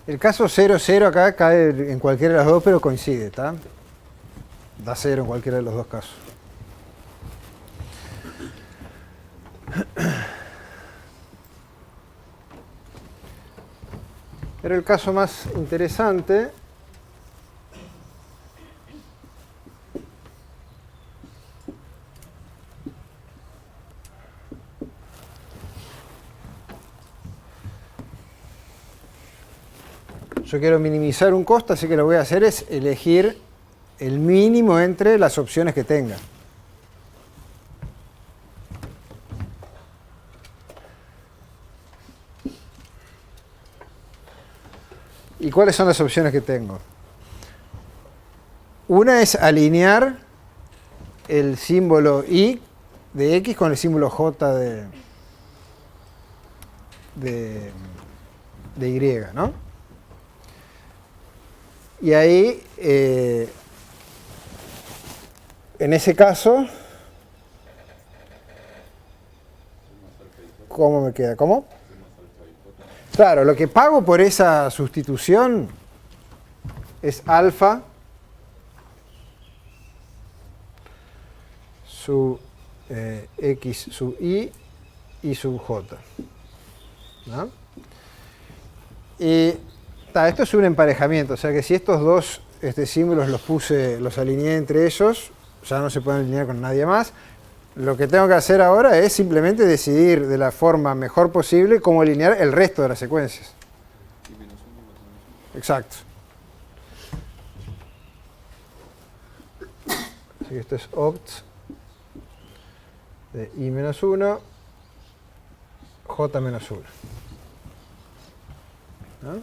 El caso 0, 0 acá cae en cualquiera de los dos, pero coincide, ¿está? Da 0 en cualquiera de los dos casos. Pero el caso más interesante yo quiero minimizar un costo, así que lo que voy a hacer es elegir el mínimo entre las opciones que tenga. ¿Y cuáles son las opciones que tengo? Una es alinear el símbolo i de x con el símbolo j de y, ¿no? Y ahí, en ese caso, ¿cómo me queda? ¿Cómo? Claro, lo que pago por esa sustitución es alfa sub x sub y sub j. ¿No? Y esto es un emparejamiento, o sea que si estos dos símbolos los alineé entre ellos, ya no se pueden alinear con nadie más. Lo que tengo que hacer ahora es simplemente decidir de la forma mejor posible cómo alinear el resto de las secuencias. Exacto. Así que esto es opt de i menos 1, j menos 1. ¿No?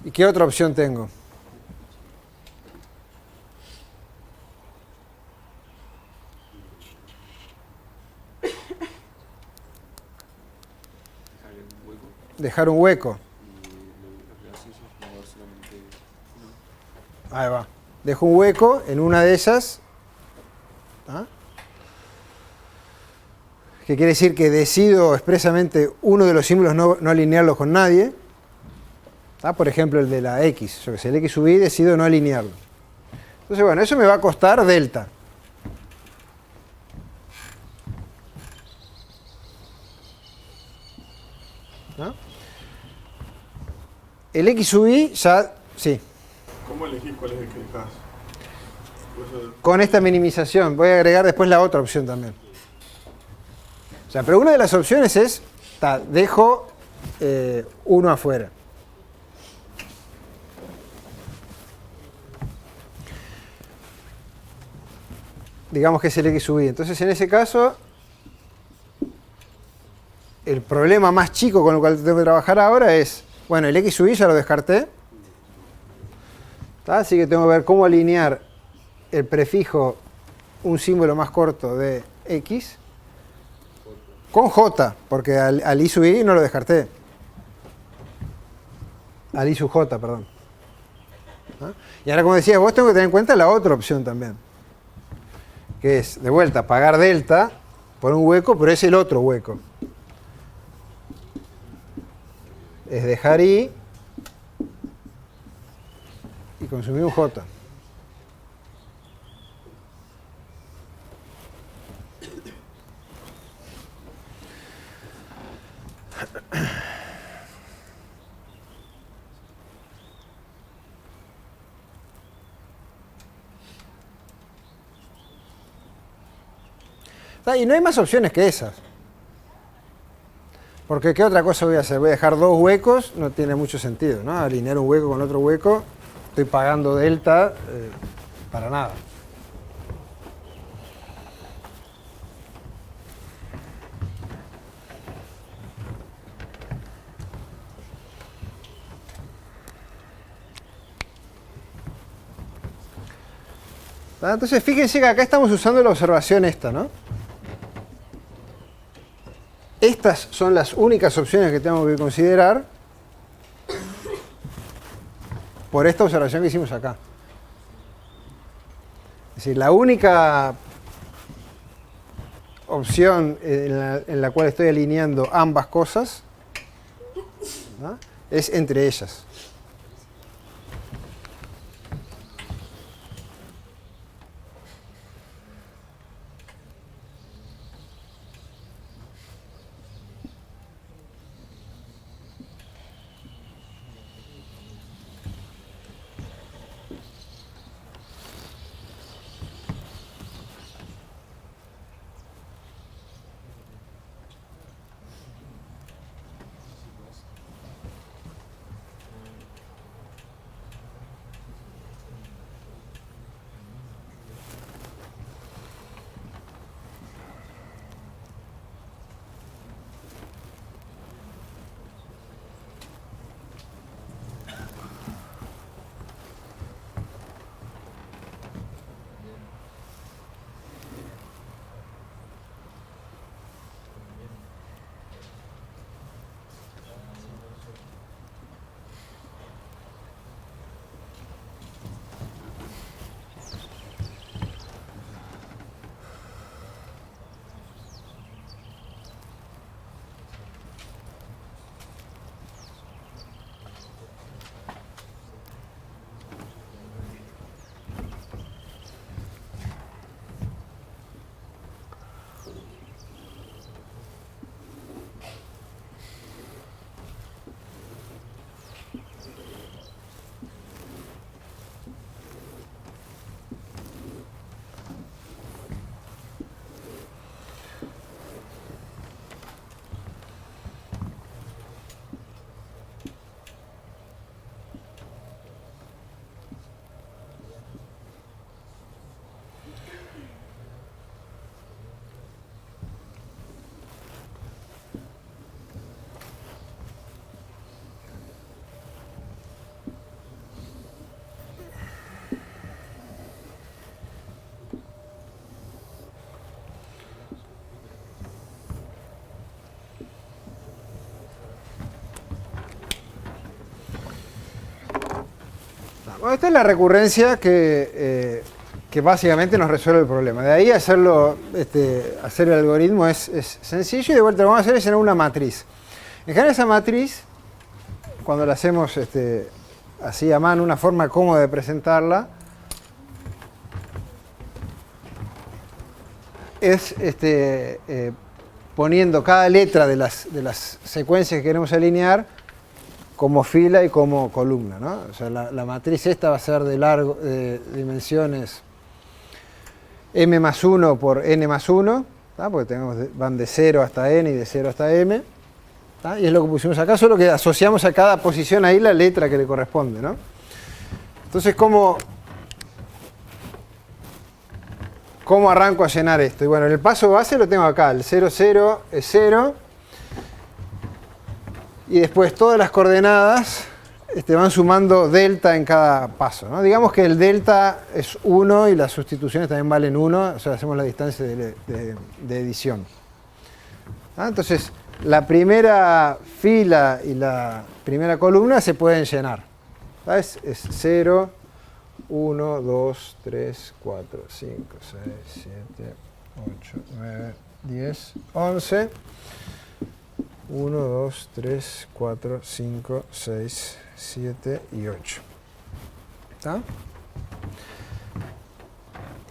¿Y qué otra opción tengo? Dejar un hueco. Ahí va. Dejo un hueco en una de esas. ¿Ah? Que quiere decir que decido expresamente uno de los símbolos no alinearlos con nadie. ¿Ah? Por ejemplo, el de la x. Yo que sé, el x sub y decido no alinearlo. Entonces, bueno, eso me va a costar delta. ¿No? El x sub y ya, sí. ¿Cómo elegís cuál es el que dejás? Con esta minimización. Voy a agregar después la otra opción también. O sea, pero una de las opciones es, dejo uno afuera. Digamos que es el x sub y. Entonces, en ese caso, el problema más chico con el cual tengo que trabajar ahora es, bueno, el x sub y ya lo descarté. Así que tengo que ver cómo alinear el prefijo, un símbolo más corto de x, con j, porque al i sub i no lo descarté. Al i sub j, perdón. ¿Ah? Y ahora, como decía vos, tengo que tener en cuenta la otra opción también, que es, de vuelta, pagar delta por un hueco, pero es el otro hueco. Es dejar i y consumir un j. Y no hay más opciones que esas. Porque ¿qué otra cosa voy a hacer? Voy a dejar dos huecos, no tiene mucho sentido, ¿no? Alinear un hueco con otro hueco, estoy pagando delta para nada. Entonces fíjense que acá estamos usando la observación esta, ¿no? Estas son las únicas opciones que tengo que considerar por esta observación que hicimos acá. Es decir, la única opción en la cual estoy alineando ambas cosas, ¿no?, es entre ellas. Bueno, esta es la recurrencia que básicamente nos resuelve el problema. De ahí hacerlo, hacer el algoritmo es sencillo y de vuelta lo que vamos a hacer es llenar una matriz. En general esa matriz, cuando la hacemos así a mano, una forma cómoda de presentarla, es poniendo cada letra de las secuencias que queremos alinear como fila y como columna, ¿no? O sea, la matriz esta va a ser de dimensiones m más 1 por n más 1, ¿tá? Porque van de 0 hasta n y de 0 hasta m, ¿tá? Y es lo que pusimos acá, solo que asociamos a cada posición ahí la letra que le corresponde, ¿no? Entonces, ¿cómo arranco a llenar esto? Y bueno, el paso base lo tengo acá, el 0, 0 es 0, y después todas las coordenadas van sumando delta en cada paso, ¿no? Digamos que el delta es 1 y las sustituciones también valen 1, o sea, hacemos la distancia de edición. ¿Ah? Entonces, la primera fila y la primera columna se pueden llenar. ¿Ah? Es 0, 1, 2, 3, 4, 5, 6, 7, 8, 9, 10, 11. 1, 2, 3, 4, 5, 6, 7 y 8. ¿Está?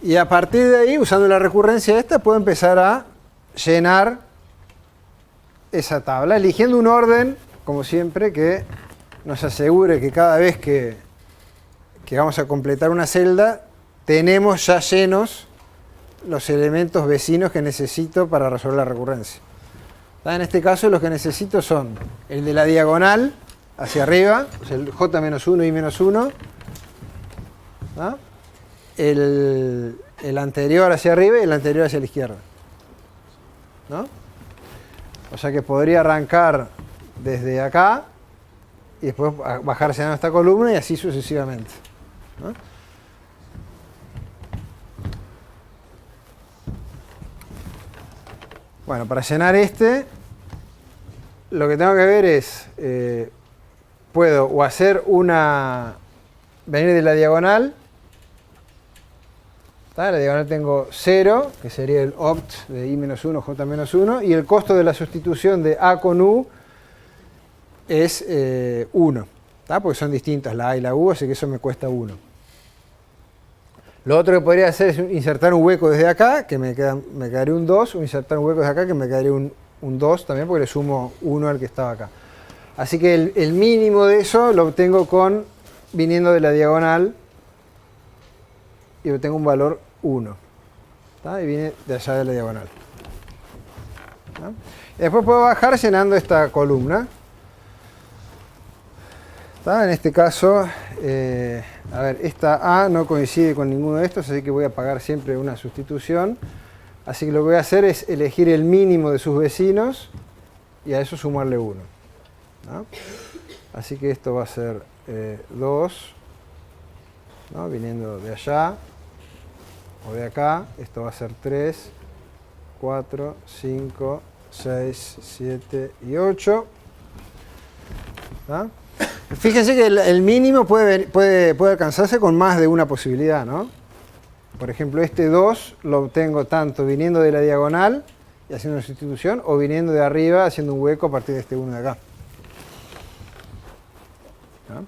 Y a partir de ahí, usando la recurrencia esta, puedo empezar a llenar esa tabla, eligiendo un orden, como siempre, que nos asegure que cada vez que vamos a completar una celda, tenemos ya llenos los elementos vecinos que necesito para resolver la recurrencia. En este caso los que necesito son el de la diagonal hacia arriba, o sea, el j-1 y -1, ¿ah? El anterior hacia arriba y el anterior hacia la izquierda, ¿no? O sea que podría arrancar desde acá y después bajarse a esta columna y así sucesivamente, ¿no? Bueno, para llenar lo que tengo que ver es, puedo o hacer venir de la diagonal, ¿tá? La diagonal tengo 0, que sería el opt de i-1, j-1, y el costo de la sustitución de a con u es 1, ¿tá? Porque son distintas la a y la u, así que eso me cuesta 1. Lo otro que podría hacer es insertar un hueco desde acá, que me quedaría un 2, o insertar un hueco desde acá, que me quedaría un 2 también, porque le sumo 1 al que estaba acá. Así que el mínimo de eso lo obtengo viniendo de la diagonal, y obtengo un valor 1. ¿Tá? Y viene de allá de la diagonal. ¿Tá? Y después puedo bajar llenando esta columna. ¿Tá? En este caso, a ver, esta A no coincide con ninguno de estos, así que voy a pagar siempre una sustitución. Así que lo que voy a hacer es elegir el mínimo de sus vecinos y a eso sumarle 1. ¿No? Así que esto va a ser 2, ¿no? Viniendo de allá o de acá. Esto va a ser 3, 4, 5, 6, 7 y 8. ¿No? Fíjense que el mínimo puede alcanzarse con más de una posibilidad, ¿no? Por ejemplo, este 2 lo obtengo tanto viniendo de la diagonal y haciendo una sustitución, o viniendo de arriba haciendo un hueco a partir de este 1 de acá. ¿No?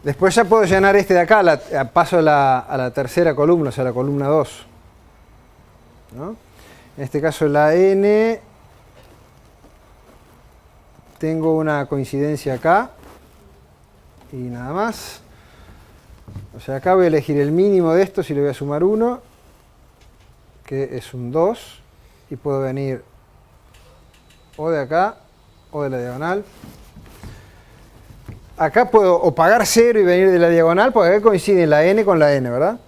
Después ya puedo llenar este de acá, paso a la tercera columna, o sea, la columna 2. ¿No? En este caso la n, tengo una coincidencia acá y nada más. O sea, acá voy a elegir el mínimo de estos y le voy a sumar 1, que es un 2, y puedo venir o de acá o de la diagonal. Acá puedo o pagar 0 y venir de la diagonal, porque acá coincide la n con la n, ¿verdad?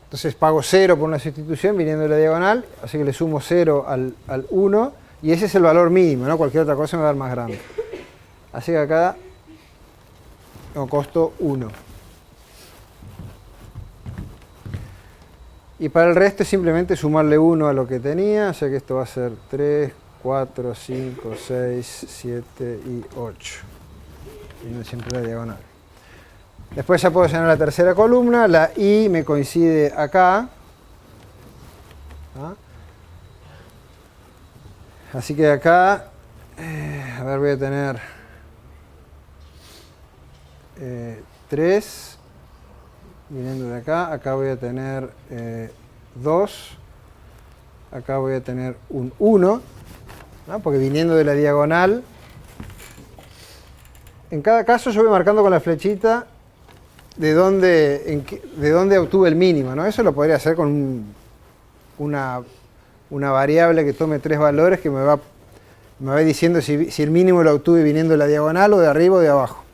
Entonces pago 0 por una sustitución viniendo de la diagonal, así que le sumo 0 al 1, y ese es el valor mínimo, ¿no? Cualquier otra cosa me va a dar más grande. Así que acá tengo costo 1. Y para el resto es simplemente sumarle 1 a lo que tenía, o sea que esto va a ser 3, 4, 5, 6, 7 y 8. viniendo siempre la diagonal. Después ya puedo llenar la tercera columna, la I me coincide acá. ¿Ah? Así que acá, a ver, voy a tener 3, viniendo de acá. Acá voy a tener 2, acá voy a tener un 1, ¿no? Porque viniendo de la diagonal, en cada caso yo voy marcando con la flechita de dónde obtuve el mínimo, ¿no? Eso lo podría hacer con una variable que tome 3 valores que me va diciendo si el mínimo lo obtuve viniendo de la diagonal o de arriba o de abajo.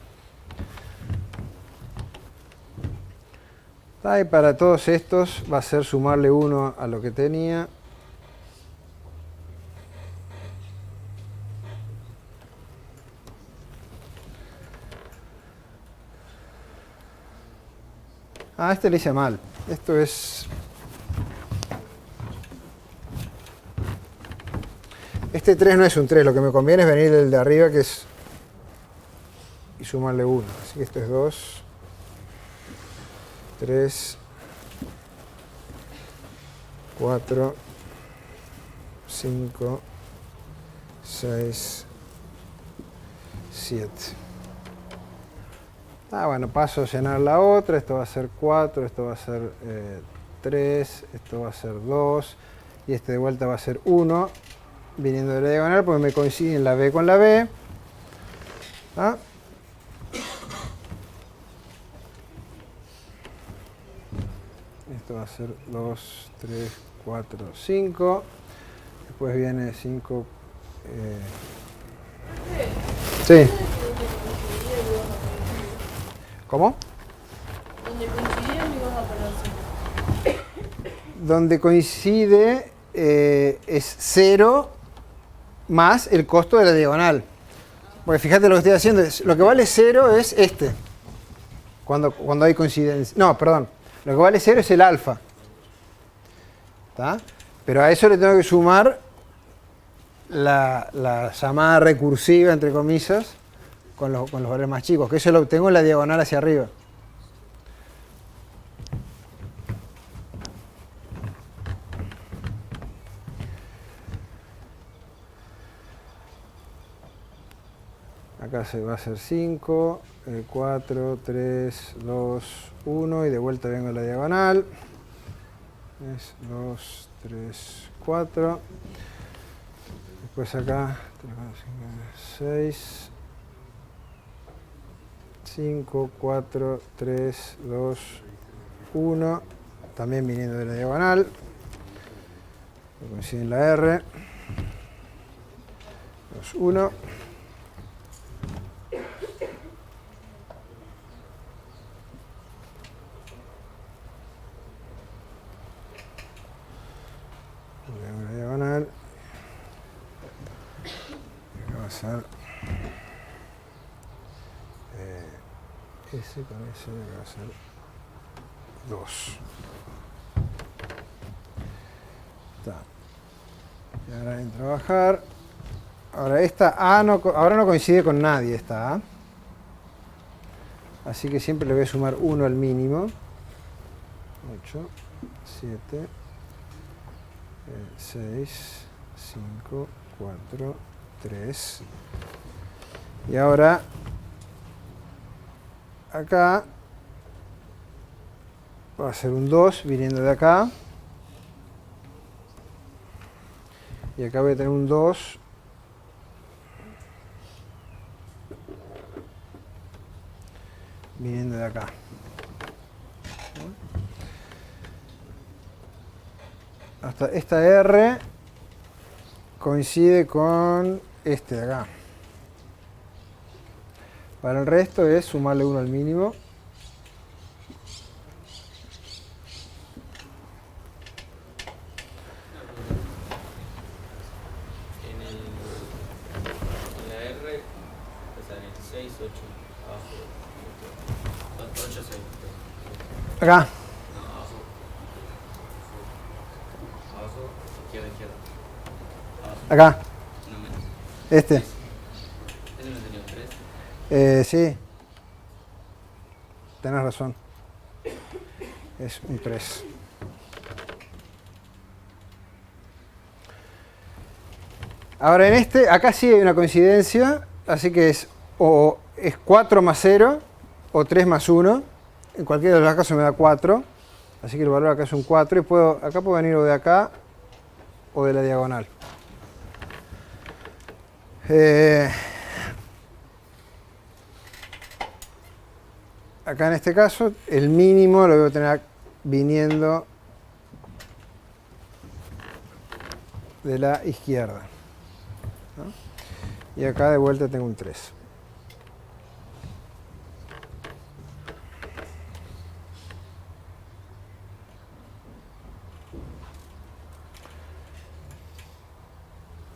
Y para todos estos va a ser sumarle 1 a lo que tenía. Este le hice mal. Esto es... Este 3 no es un 3, lo que me conviene es venir del de arriba, que es... y sumarle 1. Así que esto es 2, 3, 4, 5, 6, 7. Bueno, paso a llenar la otra. Esto va a ser 4, esto va a ser 3, esto va a ser 2, y este de vuelta va a ser 1, viniendo de la diagonal, porque me coinciden la B con la B. ¿Ah? Esto va a ser 2, 3, 4, 5. Después viene 5. Sí. ¿Cómo? Donde coincidían y vas a poner 5. Donde coincide es 0 más el costo de la diagonal. Porque fíjate lo que estoy haciendo. Lo que vale 0 es este. Cuando hay coincidencia. No, perdón. Lo que vale 0 es el alfa. ¿Está? Pero a eso le tengo que sumar la llamada recursiva, entre comillas, con los valores más chicos, que eso lo obtengo en la diagonal hacia arriba. Acá se va a hacer 5, 4, 3, 2, 1 y de vuelta vengo a la diagonal. Es 2, 3, 4. Después acá 6, 5, 4, 3, 2, 1. También viniendo de la diagonal. Coincide en la R. 2, 1. La diagonal. Acá va a ser S con S, acá va a ser 2. Está. Y ahora en trabajar. Ahora esta A ahora no coincide con nadie esta A. Así que siempre le voy a sumar 1 al mínimo. 8, 7, 6, 5, 4, 3. Y ahora acá va a ser un 2 viniendo de acá. Y acá voy a tener un 2 viniendo de acá. Hasta esta R coincide con este de acá. Para el resto es sumarle 1 al mínimo. En la R, o sea, en el 6, 8, abajo. 8, 6. Acá. No, abajo. Abajo, izquierda, izquierda. Abajo. Acá. No menos. Este. Ese no tenía 3. Sí. Tenés razón. Es un 3. Ahora en este, acá sí hay una coincidencia, así que es o es 4 más 0 o 3 más 1. En cualquiera de los casos me da 4. Así que el valor acá es un 4 y acá puedo venir o de acá o de la diagonal. Acá en este caso el mínimo lo voy a tener viniendo de la izquierda, ¿no? Y acá de vuelta tengo un 3.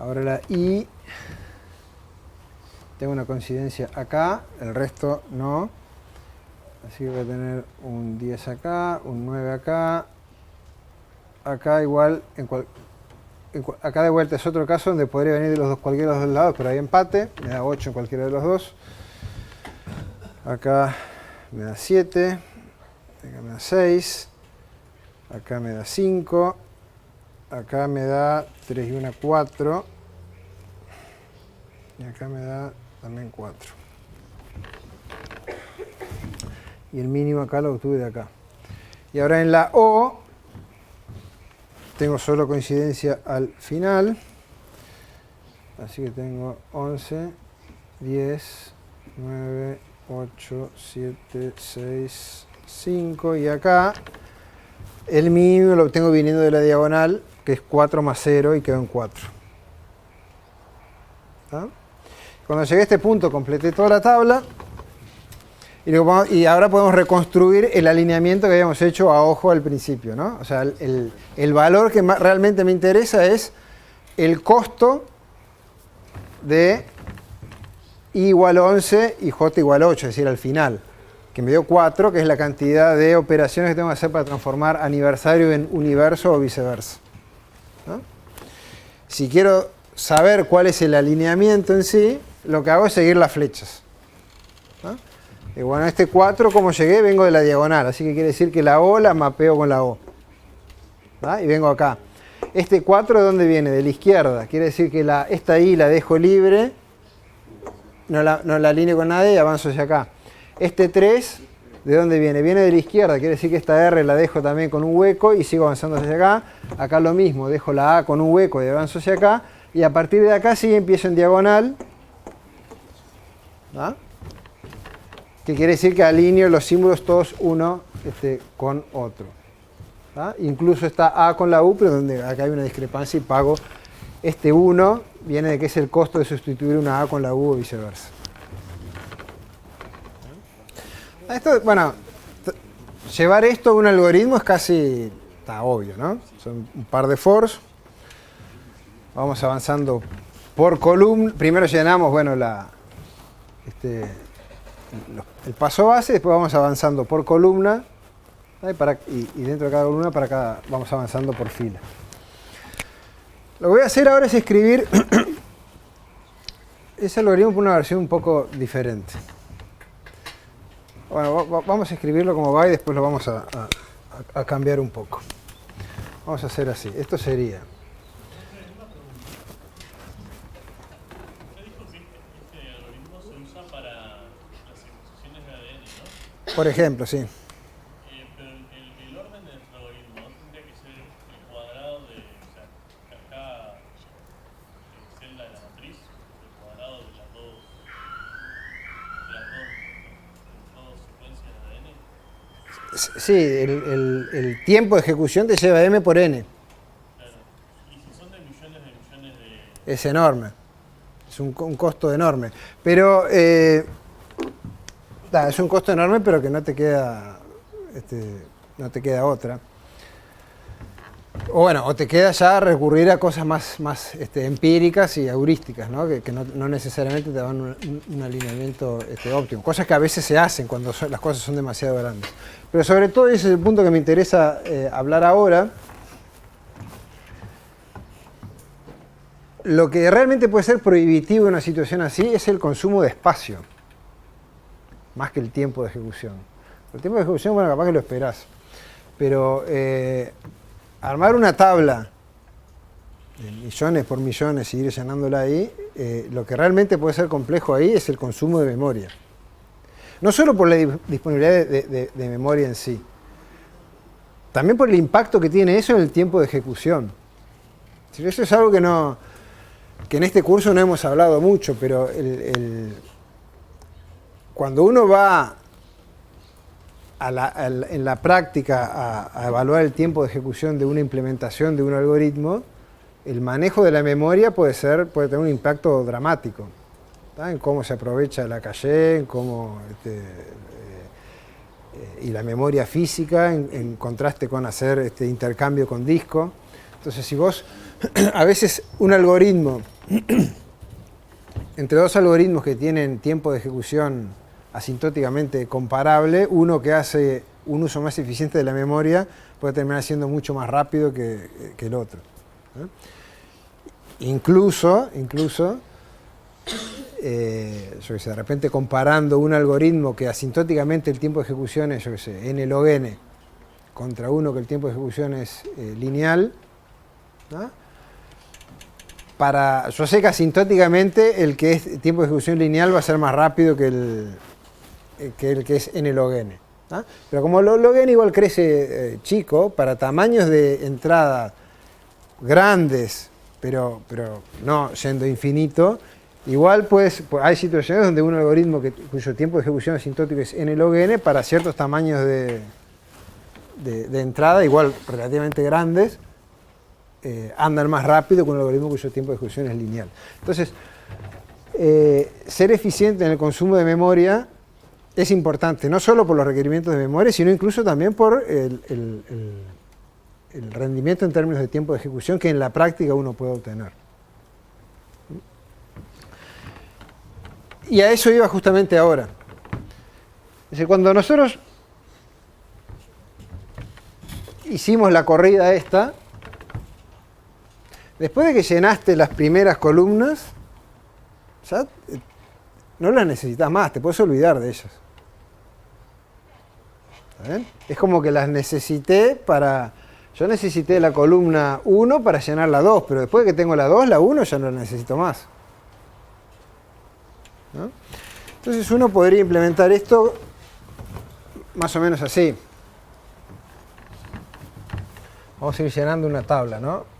Ahora la I, tengo una coincidencia acá, el resto no. Así que voy a tener un 10 acá, un 9 acá. Acá igual, acá de vuelta es otro caso donde podría venir de los dos, cualquiera de los dos lados, pero hay empate. Me da 8 en cualquiera de los dos. Acá me da 7. Acá me da 6. Acá me da 5. Acá me da 3 y 1, 4. Y acá me da también 4. Y el mínimo acá lo obtuve de acá. Y ahora en la O tengo solo coincidencia al final. Así que tengo 11, 10, 9, 8, 7, 6, 5. Y acá el mínimo lo obtengo viniendo de la diagonal, que es 4 más 0 y quedo en 4. ¿Está? Cuando llegué a este punto completé toda la tabla. Y ahora podemos reconstruir el alineamiento que habíamos hecho a ojo al principio, ¿no? O sea, el valor que realmente me interesa es el costo de I igual 11 y J igual 8, es decir, al final, que me dio 4, que es la cantidad de operaciones que tengo que hacer para transformar aniversario en universo o viceversa, ¿no? Si quiero saber cuál es el alineamiento en sí, lo que hago es seguir las flechas, ¿no? Y bueno, este 4, como llegué, vengo de la diagonal, así que quiere decir que la O la mapeo con la O, ¿va? Y vengo acá. Este 4, ¿de dónde viene? De la izquierda. Quiere decir que esta I la dejo libre, no la alineo con nada y avanzo hacia acá. Este 3, ¿de dónde viene? Viene de la izquierda, quiere decir que esta R la dejo también con un hueco y sigo avanzando hacia acá. Acá lo mismo, dejo la A con un hueco y avanzo hacia acá. Y a partir de acá sí empiezo en diagonal, ¿va? Que quiere decir que alineo los símbolos todos uno con otro, ¿tá? Incluso está A con la U, pero donde acá hay una discrepancia y pago este 1, viene de que es el costo de sustituir una A con la U o viceversa. Esto, bueno, llevar esto a un algoritmo es casi, está obvio, ¿no? Son un par de fors. Vamos avanzando por columna. Primero llenamos, bueno, el paso base, después vamos avanzando por columna, y dentro de cada columna vamos avanzando por fila. Lo que voy a hacer ahora es escribir ese algoritmo por una versión un poco diferente. Bueno, vamos a escribirlo como va y después lo vamos a cambiar un poco. Vamos a hacer así. Esto sería... Por ejemplo, sí. Pero el orden del logaritmo no tendría que ser el cuadrado de, o sea, cada celda de la matriz, el cuadrado de las dos secuencias de ADN. Sí, el tiempo de ejecución te lleva M por N. Claro. Y si son de millones de... Es enorme. Es un costo enorme. Pero... es un costo enorme, pero que no te queda, no te queda otra. O bueno, o te queda ya recurrir a cosas más empíricas y heurísticas, ¿no? Que no necesariamente te dan un alineamiento óptimo. Cosas que a veces se hacen cuando las cosas son demasiado grandes. Pero sobre todo, ese es el punto que me interesa hablar ahora. Lo que realmente puede ser prohibitivo en una situación así es el consumo de espacio. más que el tiempo de ejecución. El tiempo de ejecución, bueno, capaz que lo esperás. Pero armar una tabla de millones por millones y ir llenándola ahí, lo que realmente puede ser complejo ahí es el consumo de memoria. No solo por la disponibilidad de memoria en sí, también por el impacto que tiene eso en el tiempo de ejecución. Eso es algo que en este curso no hemos hablado mucho, pero cuando uno va en la práctica a evaluar el tiempo de ejecución de una implementación de un algoritmo, el manejo de la memoria puede tener un impacto dramático, ¿tá? En cómo se aprovecha la caché, en cómo y la memoria física en contraste con hacer intercambio con disco. Entonces, si vos a veces un algoritmo entre dos algoritmos que tienen tiempo de ejecución asintóticamente comparable, uno que hace un uso más eficiente de la memoria puede terminar siendo mucho más rápido que el otro. Incluso yo qué sé, de repente comparando un algoritmo que asintóticamente el tiempo de ejecución es, yo qué sé, n log n, contra uno que el tiempo de ejecución es lineal, ¿no? Yo sé que asintóticamente el que es tiempo de ejecución lineal va a ser más rápido que el que es n log n, ¿no? Pero como log n igual crece chico, para tamaños de entrada grandes, pero no siendo infinito, igual pues hay situaciones donde un algoritmo cuyo tiempo de ejecución asintótico es n log n, para ciertos tamaños de entrada, igual relativamente grandes, andan más rápido que un algoritmo cuyo tiempo de ejecución es lineal. Entonces, ser eficiente en el consumo de memoria es importante, no solo por los requerimientos de memoria, sino incluso también por el rendimiento en términos de tiempo de ejecución que en la práctica uno puede obtener. Y a eso iba justamente ahora. Es decir, cuando nosotros hicimos la corrida esta, después de que llenaste las primeras columnas, ya no las necesitas más, te puedes olvidar de ellas. ¿Está bien? Es como que las necesité para... Yo necesité la columna 1 para llenar la 2, pero después de que tengo la 2, la 1 ya no la necesito más, ¿no? Entonces uno podría implementar esto más o menos así. Vamos a ir llenando una tabla, ¿no?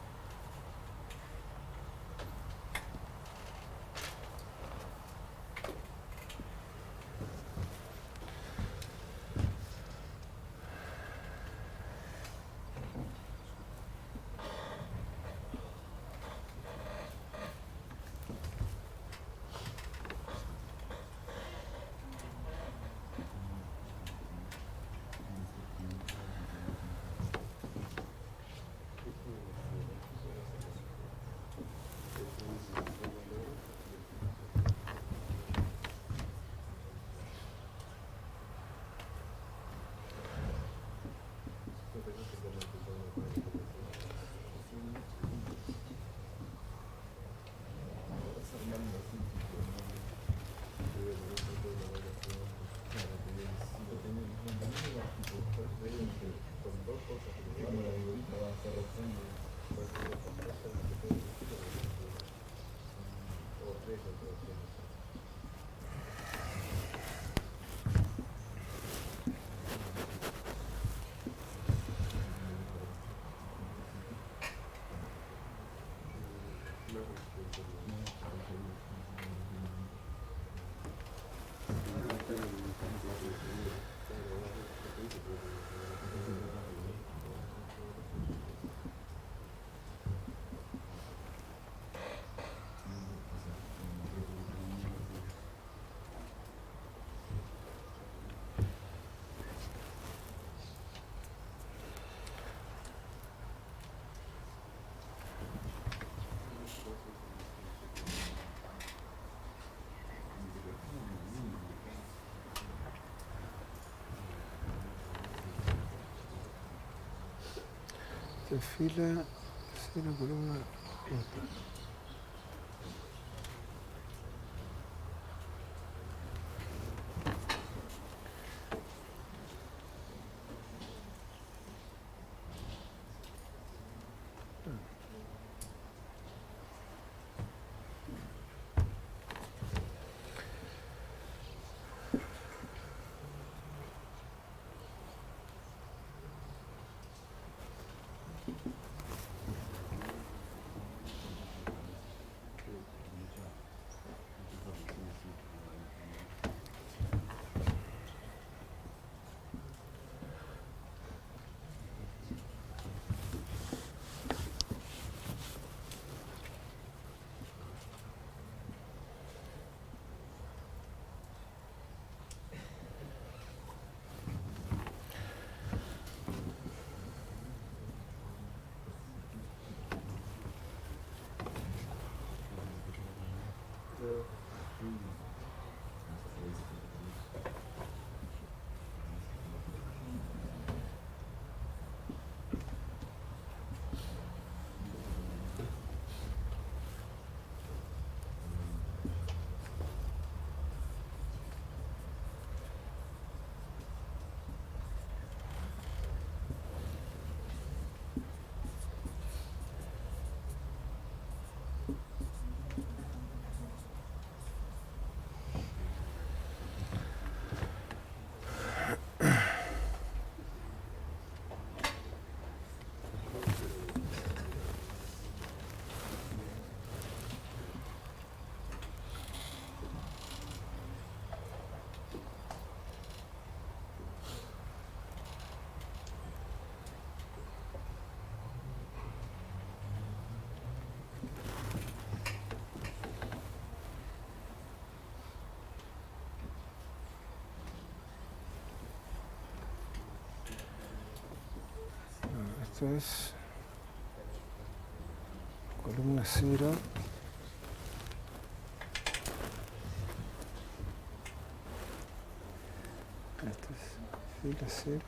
Fila, 0, columna, Esto es columna 0. Esto es fila 0,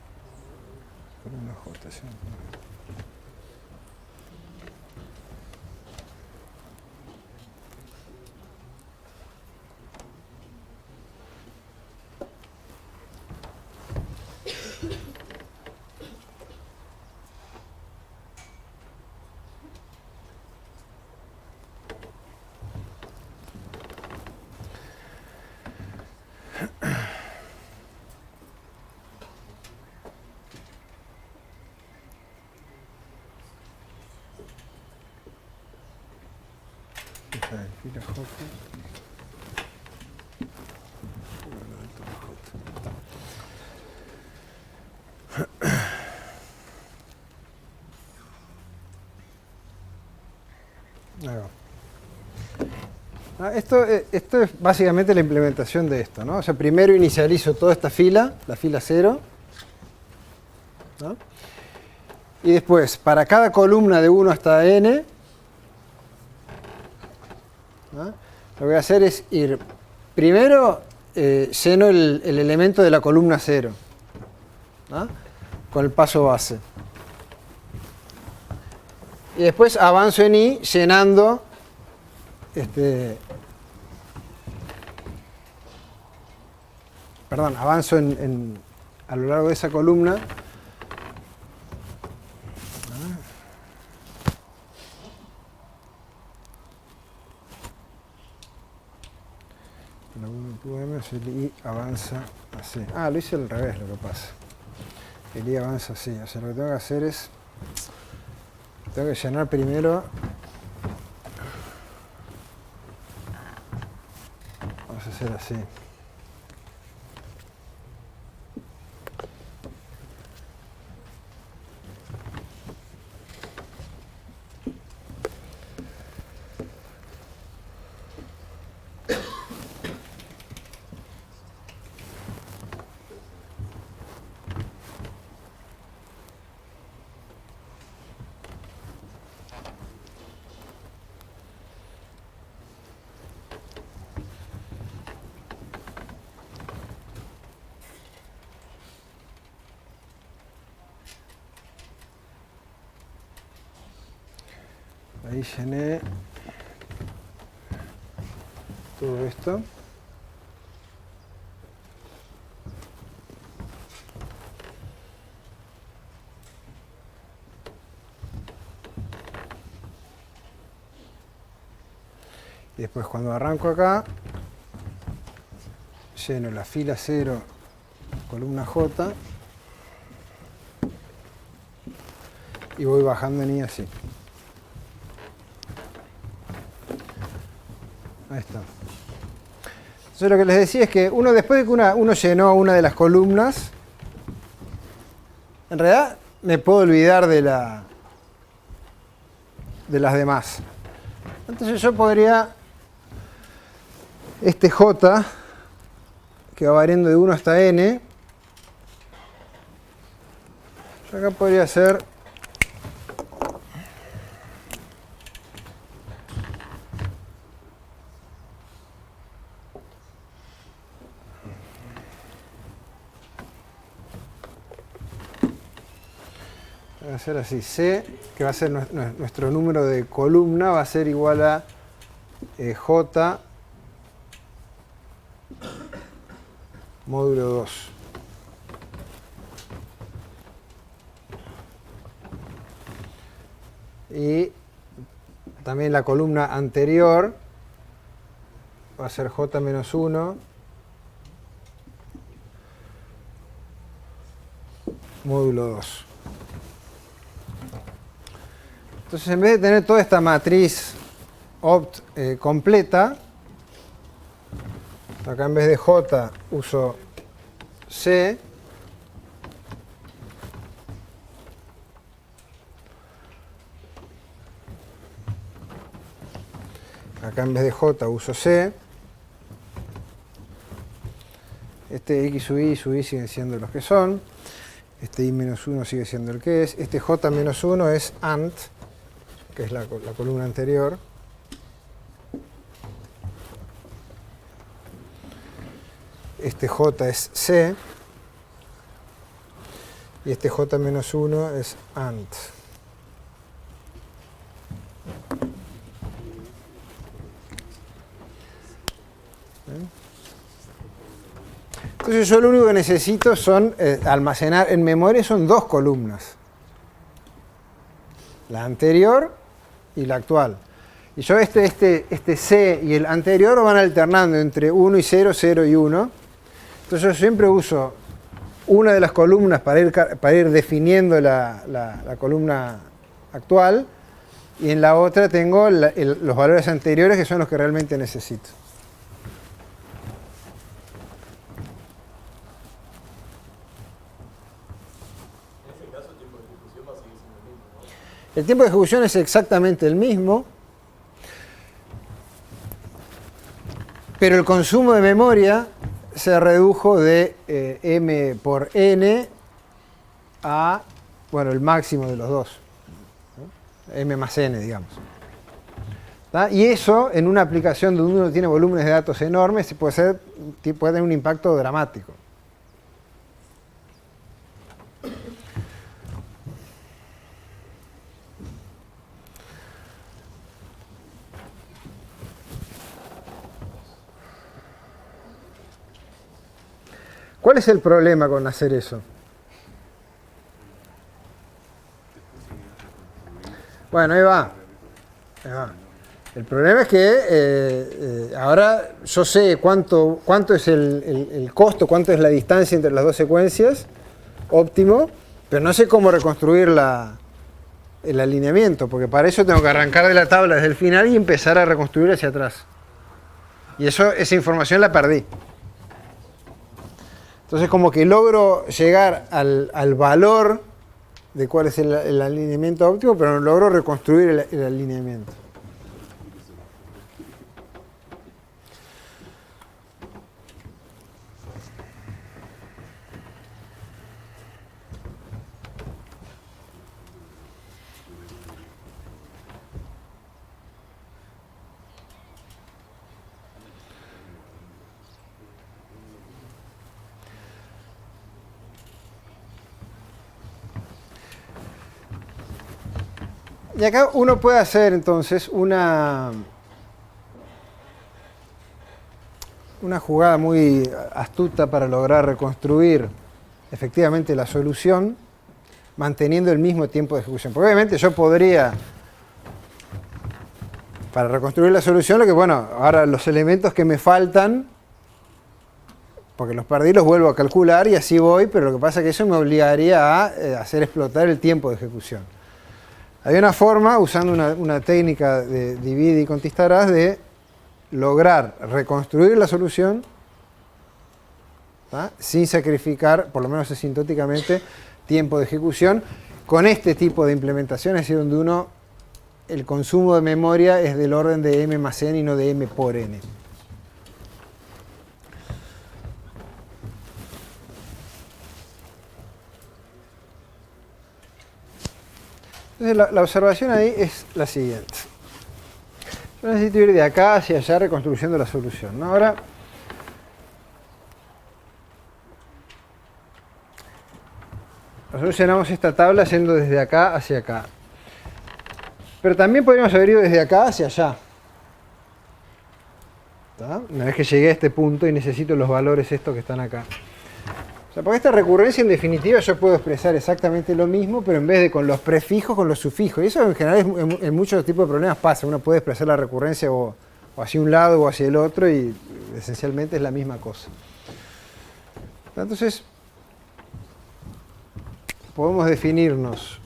columna J. ¿Sí? Fila J. Ahí va. Esto es básicamente la implementación de esto, ¿no? O sea, primero inicializo toda esta fila, la fila 0, ¿no? Y después, para cada columna de 1 hasta n, ¿no? Lo que voy a hacer es ir, primero lleno el elemento de la columna 0, ¿no? Con el paso base. Y después avanzo en i llenando avanzo a lo largo de esa columna. El i avanza así. Lo hice al revés lo que pasa. El i avanza así. O sea, lo que tengo que hacer es... Tengo que llenar primero... Vamos a hacer así. Ahí llené todo esto. Y después cuando arranco acá, lleno la fila 0, columna J, y voy bajando en I así. Ahí está. Entonces lo que les decía es que después de que uno llenó una de las columnas, en realidad me puedo olvidar de las demás. Entonces yo podría, este J, que va variando de 1 hasta n, yo acá podría hacer Va a ser así, C, que va a ser nuestro número de columna, va a ser igual a J módulo 2. Y también la columna anterior va a ser J menos 1 módulo 2. Entonces, en vez de tener toda esta matriz opt completa, acá en vez de J uso C. Acá en vez de J uso C. Este X sub I siguen siendo los que son. Este I menos 1 sigue siendo el que es. Este J menos 1 es ANT, que es la columna anterior. Este J es C. Y este J menos 1 es ANT. Entonces yo lo único que necesito son almacenar en memoria son dos columnas. La anterior y la actual. Y yo este C y el anterior van alternando entre 1 y 0, 0 y 1. Entonces yo siempre uso una de las columnas para ir definiendo la columna actual. Y en la otra tengo los valores anteriores que son los que realmente necesito. El tiempo de ejecución es exactamente el mismo, pero el consumo de memoria se redujo de m por n a, bueno, el máximo de los dos, ¿no? M más n, digamos. ¿Tá? Y eso, en una aplicación donde uno tiene volúmenes de datos enormes, puede tener un impacto dramático. ¿Cuál es el problema con hacer eso? Bueno, ahí va. El problema es que ahora yo sé cuánto es el costo, cuánto es la distancia entre las dos secuencias, óptimo, pero no sé cómo reconstruir el alineamiento, porque para eso tengo que arrancar de la tabla desde el final y empezar a reconstruir hacia atrás. Y esa información la perdí. Entonces como que logro llegar al valor de cuál es el alineamiento óptimo, pero no logro reconstruir el alineamiento. Y acá uno puede hacer entonces una jugada muy astuta para lograr reconstruir efectivamente la solución manteniendo el mismo tiempo de ejecución. Porque obviamente yo podría, para reconstruir la solución, lo que bueno, ahora los elementos que me faltan, porque los perdí, los vuelvo a calcular y así voy, pero lo que pasa es que eso me obligaría a hacer explotar el tiempo de ejecución. Hay una forma, usando una técnica de divide y conquistarás, de lograr reconstruir la solución, ¿tá? Sin sacrificar, por lo menos asintóticamente, tiempo de ejecución, con este tipo de implementación, es decir, donde el consumo de memoria es del orden de m más n y no de m por n. Entonces la observación ahí es la siguiente. Yo necesito ir de acá hacia allá reconstruyendo la solución, ¿no? Ahora, nosotros llenamos esta tabla yendo desde acá hacia acá. Pero también podríamos haber ido desde acá hacia allá. ¿Está? Una vez que llegué a este punto y necesito los valores estos que están acá. O sea, porque esta recurrencia en definitiva yo puedo expresar exactamente lo mismo, pero en vez de con los prefijos, con los sufijos. Y eso en general en muchos tipos de problemas pasa. Uno puede expresar la recurrencia o hacia un lado o hacia el otro y esencialmente es la misma cosa. Entonces, podemos definirnos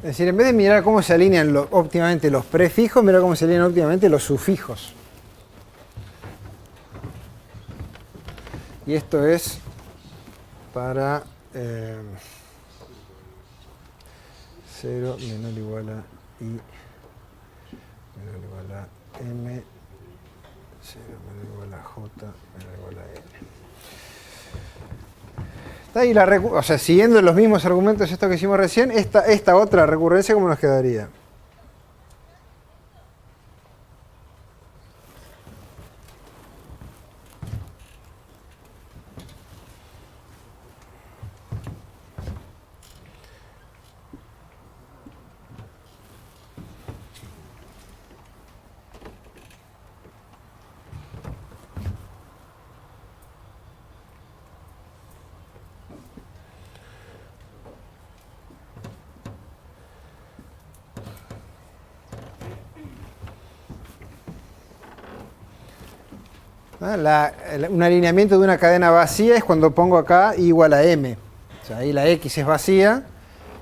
es decir, en vez de mirar cómo se alinean óptimamente los prefijos, mira cómo se alinean óptimamente los sufijos. Y esto es para 0 menor o igual a I menor o igual a M, 0 menor o igual a J menor o igual a N. Está ahí o sea, siguiendo los mismos argumentos estos que hicimos recién, esta otra recurrencia, ¿cómo nos quedaría? Un alineamiento de una cadena vacía es cuando pongo acá I igual a M. O sea, ahí la X es vacía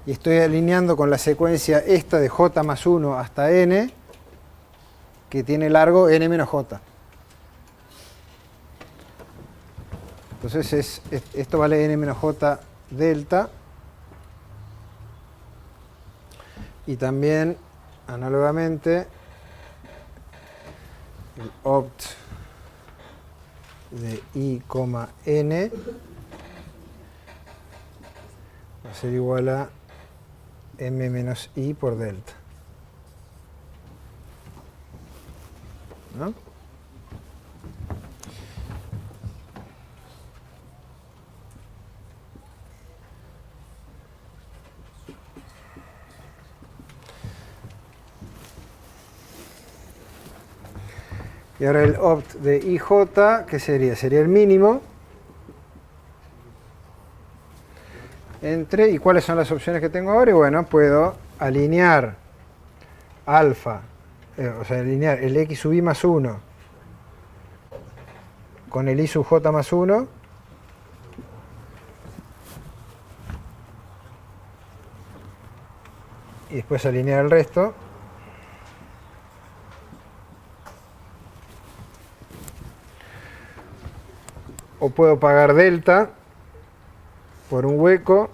y estoy alineando con la secuencia esta de J más 1 hasta N, que tiene largo N menos J. Entonces esto vale N menos J delta. Y también, análogamente, el opt de I, N va a ser igual a M menos I por delta. ¿No? Y ahora el opt de IJ, ¿qué sería? Sería el mínimo entre, ¿y cuáles son las opciones que tengo ahora? Y bueno, puedo alinear alfa, o sea, alinear el X sub I más 1 con el I sub J más 1. Y después alinear el resto. O puedo pagar delta por un hueco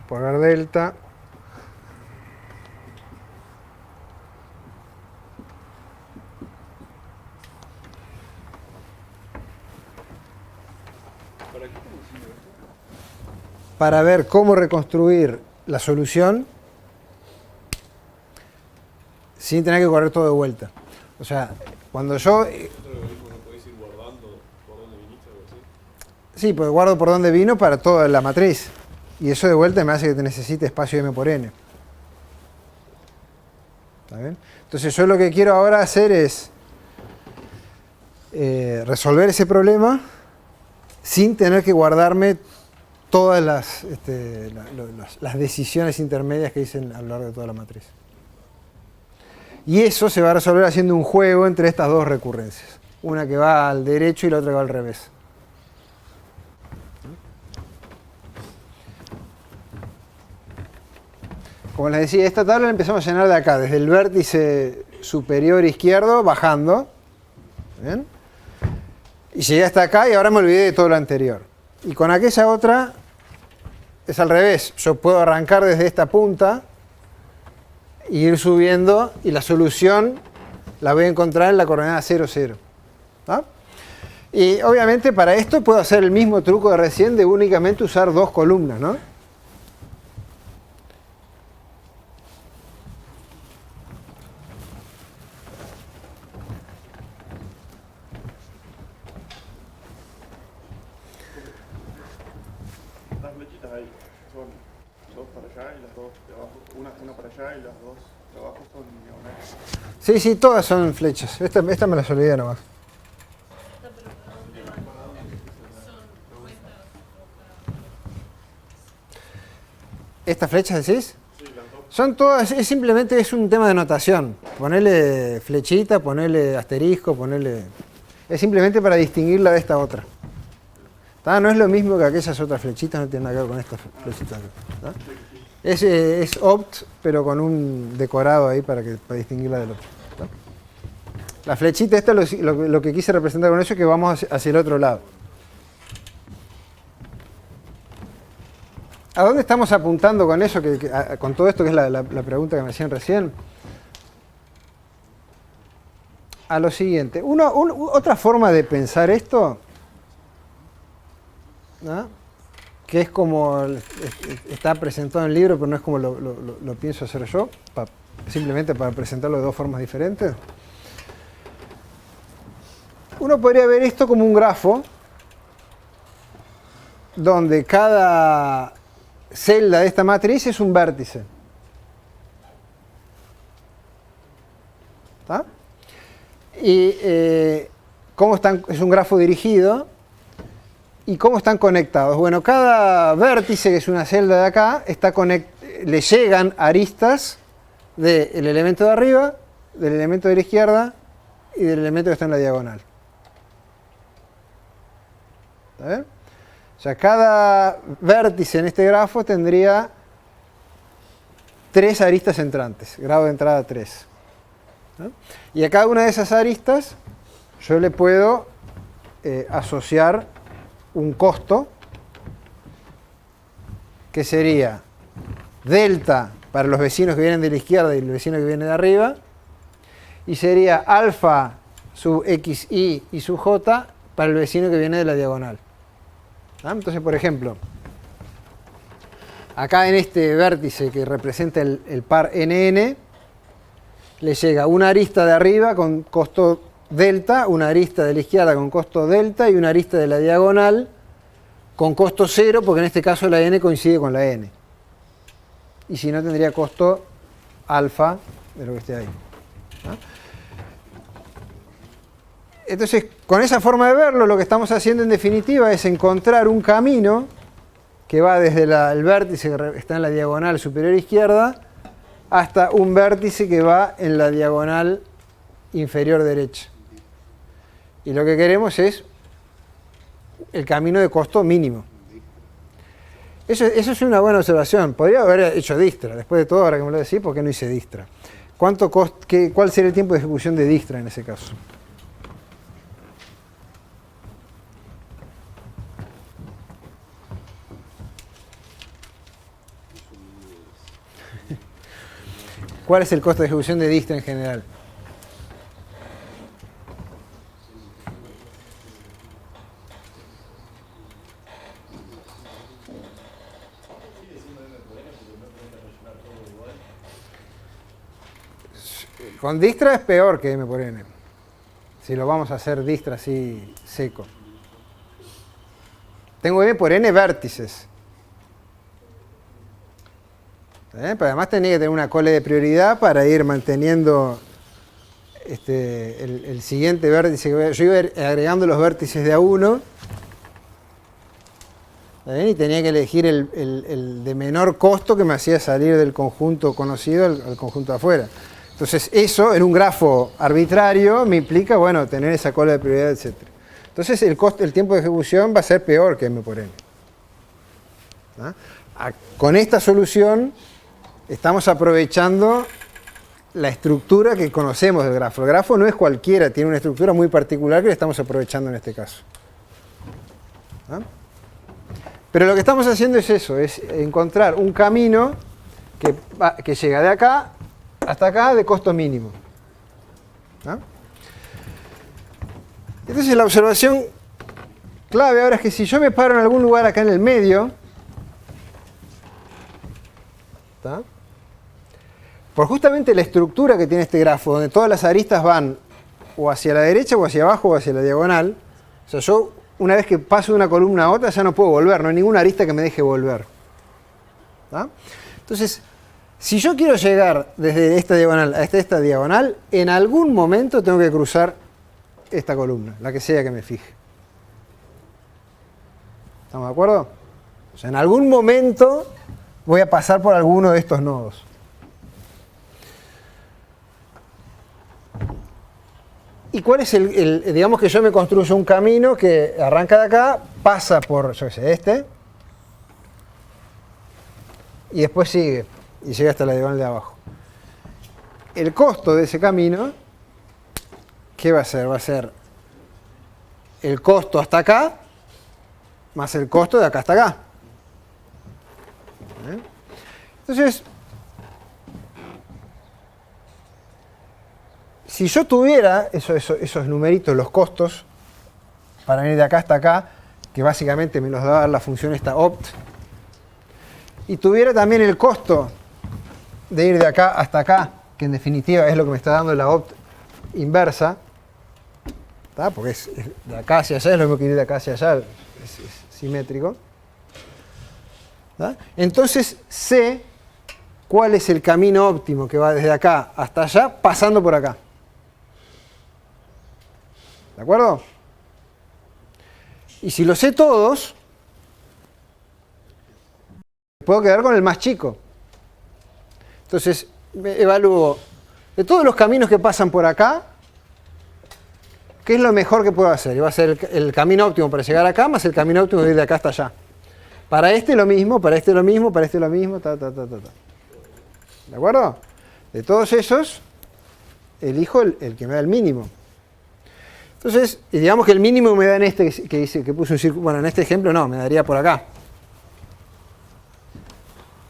pagar delta para ver cómo reconstruir la solución sin tener que correr todo de vuelta. O sea, cuando yo... ¿No podés ir guardando por dónde viniste o algo así? Sí, pues guardo por dónde vino para toda la matriz. Y eso de vuelta me hace que te necesite espacio M por N. ¿Está bien? Entonces yo lo que quiero ahora hacer es resolver ese problema sin tener que guardarme todas las decisiones intermedias que hice a lo largo de toda la matriz. Y eso se va a resolver haciendo un juego entre estas dos recurrencias. Una que va al derecho y la otra que va al revés. Como les decía, esta tabla la empezamos a llenar de acá, desde el vértice superior izquierdo, bajando. ¿Bien? Y llegué hasta acá y ahora me olvidé de todo lo anterior. Y con aquella otra es al revés. Yo puedo arrancar desde esta punta y ir subiendo y la solución la voy a encontrar en la coordenada 0, 0. ¿Ah? Y obviamente para esto puedo hacer el mismo truco de recién de únicamente usar dos columnas, ¿no? Las flechitas ahí son dos para allá y las dos de abajo. Una para allá y las dos de abajo son diagonales. Sí, sí, todas son flechas. Esta me las olvidé nomás. ¿Estas flechas decís? Sí, las dos. Son todas, simplemente es un tema de notación. Ponerle flechita, ponerle asterisco, ponerle... Es simplemente para distinguirla de esta otra. ¿Tá? No es lo mismo que aquellas otras flechitas, no tiene nada que ver con estas flechitas. ¿Tá? Es opt, pero con un decorado ahí para distinguirla del otro. ¿Tá? La flechita esta, lo que quise representar con eso es que vamos hacia el otro lado. ¿A dónde estamos apuntando con eso, con todo esto que es la pregunta que me hacían recién? A lo siguiente. Otra forma de pensar esto, ¿no? Que es como está presentado en el libro, pero no es como lo pienso hacer yo, simplemente para presentarlo de dos formas diferentes. Uno podría ver esto como un grafo donde cada celda de esta matriz es un vértice. ¿Está? Y cómo están, es un grafo dirigido. ¿Y cómo están conectados? Bueno, cada vértice, que es una celda de acá, le llegan aristas del elemento de arriba, del elemento de la izquierda y del elemento que está en la diagonal. ¿Está bien? O sea, cada vértice en este grafo tendría 3 aristas entrantes, grado de entrada 3. ¿No? Y a cada una de esas aristas yo le puedo asociar un costo que sería delta para los vecinos que vienen de la izquierda y el vecino que viene de arriba, y sería alfa sub xi y sub j para el vecino que viene de la diagonal. ¿Ah? Entonces, por ejemplo, acá en este vértice que representa el par NN, le llega una arista de arriba con costo delta, una arista de la izquierda con costo delta y una arista de la diagonal con costo 0, porque en este caso la n coincide con la n. Y si no, tendría costo alfa de lo que esté ahí. ¿Ah? Entonces, con esa forma de verlo, lo que estamos haciendo en definitiva es encontrar un camino que va desde el vértice que está en la diagonal superior izquierda hasta un vértice que va en la diagonal inferior derecha. Y lo que queremos es el camino de costo mínimo. Eso es una buena observación. Podría haber hecho Dijkstra. Después de todo, ahora que me lo decís, ¿por qué no hice Dijkstra? ¿Cuál sería el tiempo de ejecución de Dijkstra en ese caso? ¿Cuál es el costo de ejecución de Dijkstra en general? con Dijkstra es peor que M por N. Si lo vamos a hacer Dijkstra así seco. Tengo M por N vértices. Pero además tenía que tener una cole de prioridad para ir manteniendo el siguiente vértice. Yo iba agregando los vértices de A1. Y tenía que elegir el de menor costo que me hacía salir del conjunto conocido al conjunto de afuera. Entonces eso en un grafo arbitrario me implica, bueno, tener esa cola de prioridad, etc. Entonces el tiempo de ejecución va a ser peor que M por N. Con esta solución estamos aprovechando la estructura que conocemos del grafo. El grafo no es cualquiera, tiene una estructura muy particular que le estamos aprovechando en este caso. Pero lo que estamos haciendo es eso, es encontrar un camino que llega de acá hasta acá de costo mínimo. Entonces la observación clave ahora es que si yo me paro en algún lugar acá en el medio, por justamente la estructura que tiene este grafo, donde todas las aristas van o hacia la derecha o hacia abajo o hacia la diagonal, o sea, yo una vez que paso de una columna a otra ya no puedo volver, no hay ninguna arista que me deje volver. Entonces, si yo quiero llegar desde esta diagonal hasta esta diagonal, en algún momento tengo que cruzar esta columna, la que sea que me fije. ¿Estamos de acuerdo? O sea, en algún momento voy a pasar por alguno de estos nodos. ¿Y cuál es digamos que yo me construyo un camino que arranca de acá, pasa por, yo qué sé, este, y después sigue, y llega hasta la diagonal de abajo. El costo de ese camino, ¿qué va a ser? Va a ser el costo hasta acá, más el costo de acá hasta acá. Entonces, si yo tuviera esos numeritos, los costos, para venir de acá hasta acá, que básicamente me los va a dar la función esta opt, y tuviera también el costo de ir de acá hasta acá, que en definitiva es lo que me está dando la opt inversa, porque es de acá hacia allá, es lo mismo que ir de acá hacia allá, es simétrico. Entonces sé cuál es el camino óptimo que va desde acá hasta allá, pasando por acá. ¿De acuerdo? Y si lo sé todos, puedo quedar con el más chico. Entonces, evalúo de todos los caminos que pasan por acá, ¿qué es lo mejor que puedo hacer? Y va a ser el camino óptimo para llegar acá, más el camino óptimo de ir de acá hasta allá. Para este lo mismo, para este lo mismo, para este lo mismo, ¿De acuerdo? De todos esos, elijo el que me da el mínimo. Entonces, digamos que el mínimo me da en este que puse un círculo. Bueno, en este ejemplo no, me daría por acá.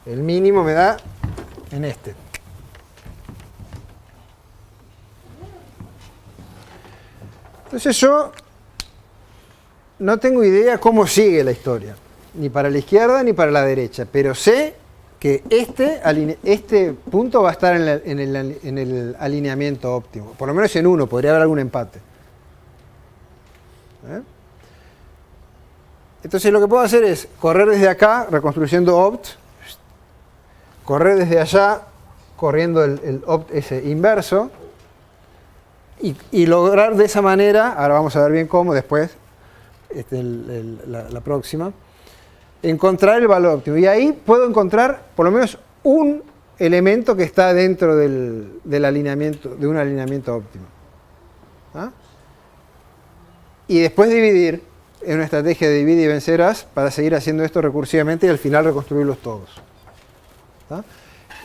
El mínimo me da en este. Entonces yo no tengo idea cómo sigue la historia, ni para la izquierda ni para la derecha, pero sé que este punto va a estar en el alineamiento óptimo, por lo menos en uno, podría haber algún empate. Entonces lo que puedo hacer es correr desde acá, reconstruyendo opt, correr desde allá, corriendo el opt ese inverso, y lograr de esa manera, ahora vamos a ver bien cómo después, la próxima, encontrar el valor óptimo. Y ahí puedo encontrar por lo menos un elemento que está dentro del alineamiento, de un alineamiento óptimo. Y después dividir, en una estrategia de divide y vencerás, para seguir haciendo esto recursivamente y al final reconstruirlos todos.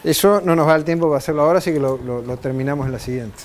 Eso no nos va el tiempo para hacerlo ahora, así que lo terminamos en la siguiente.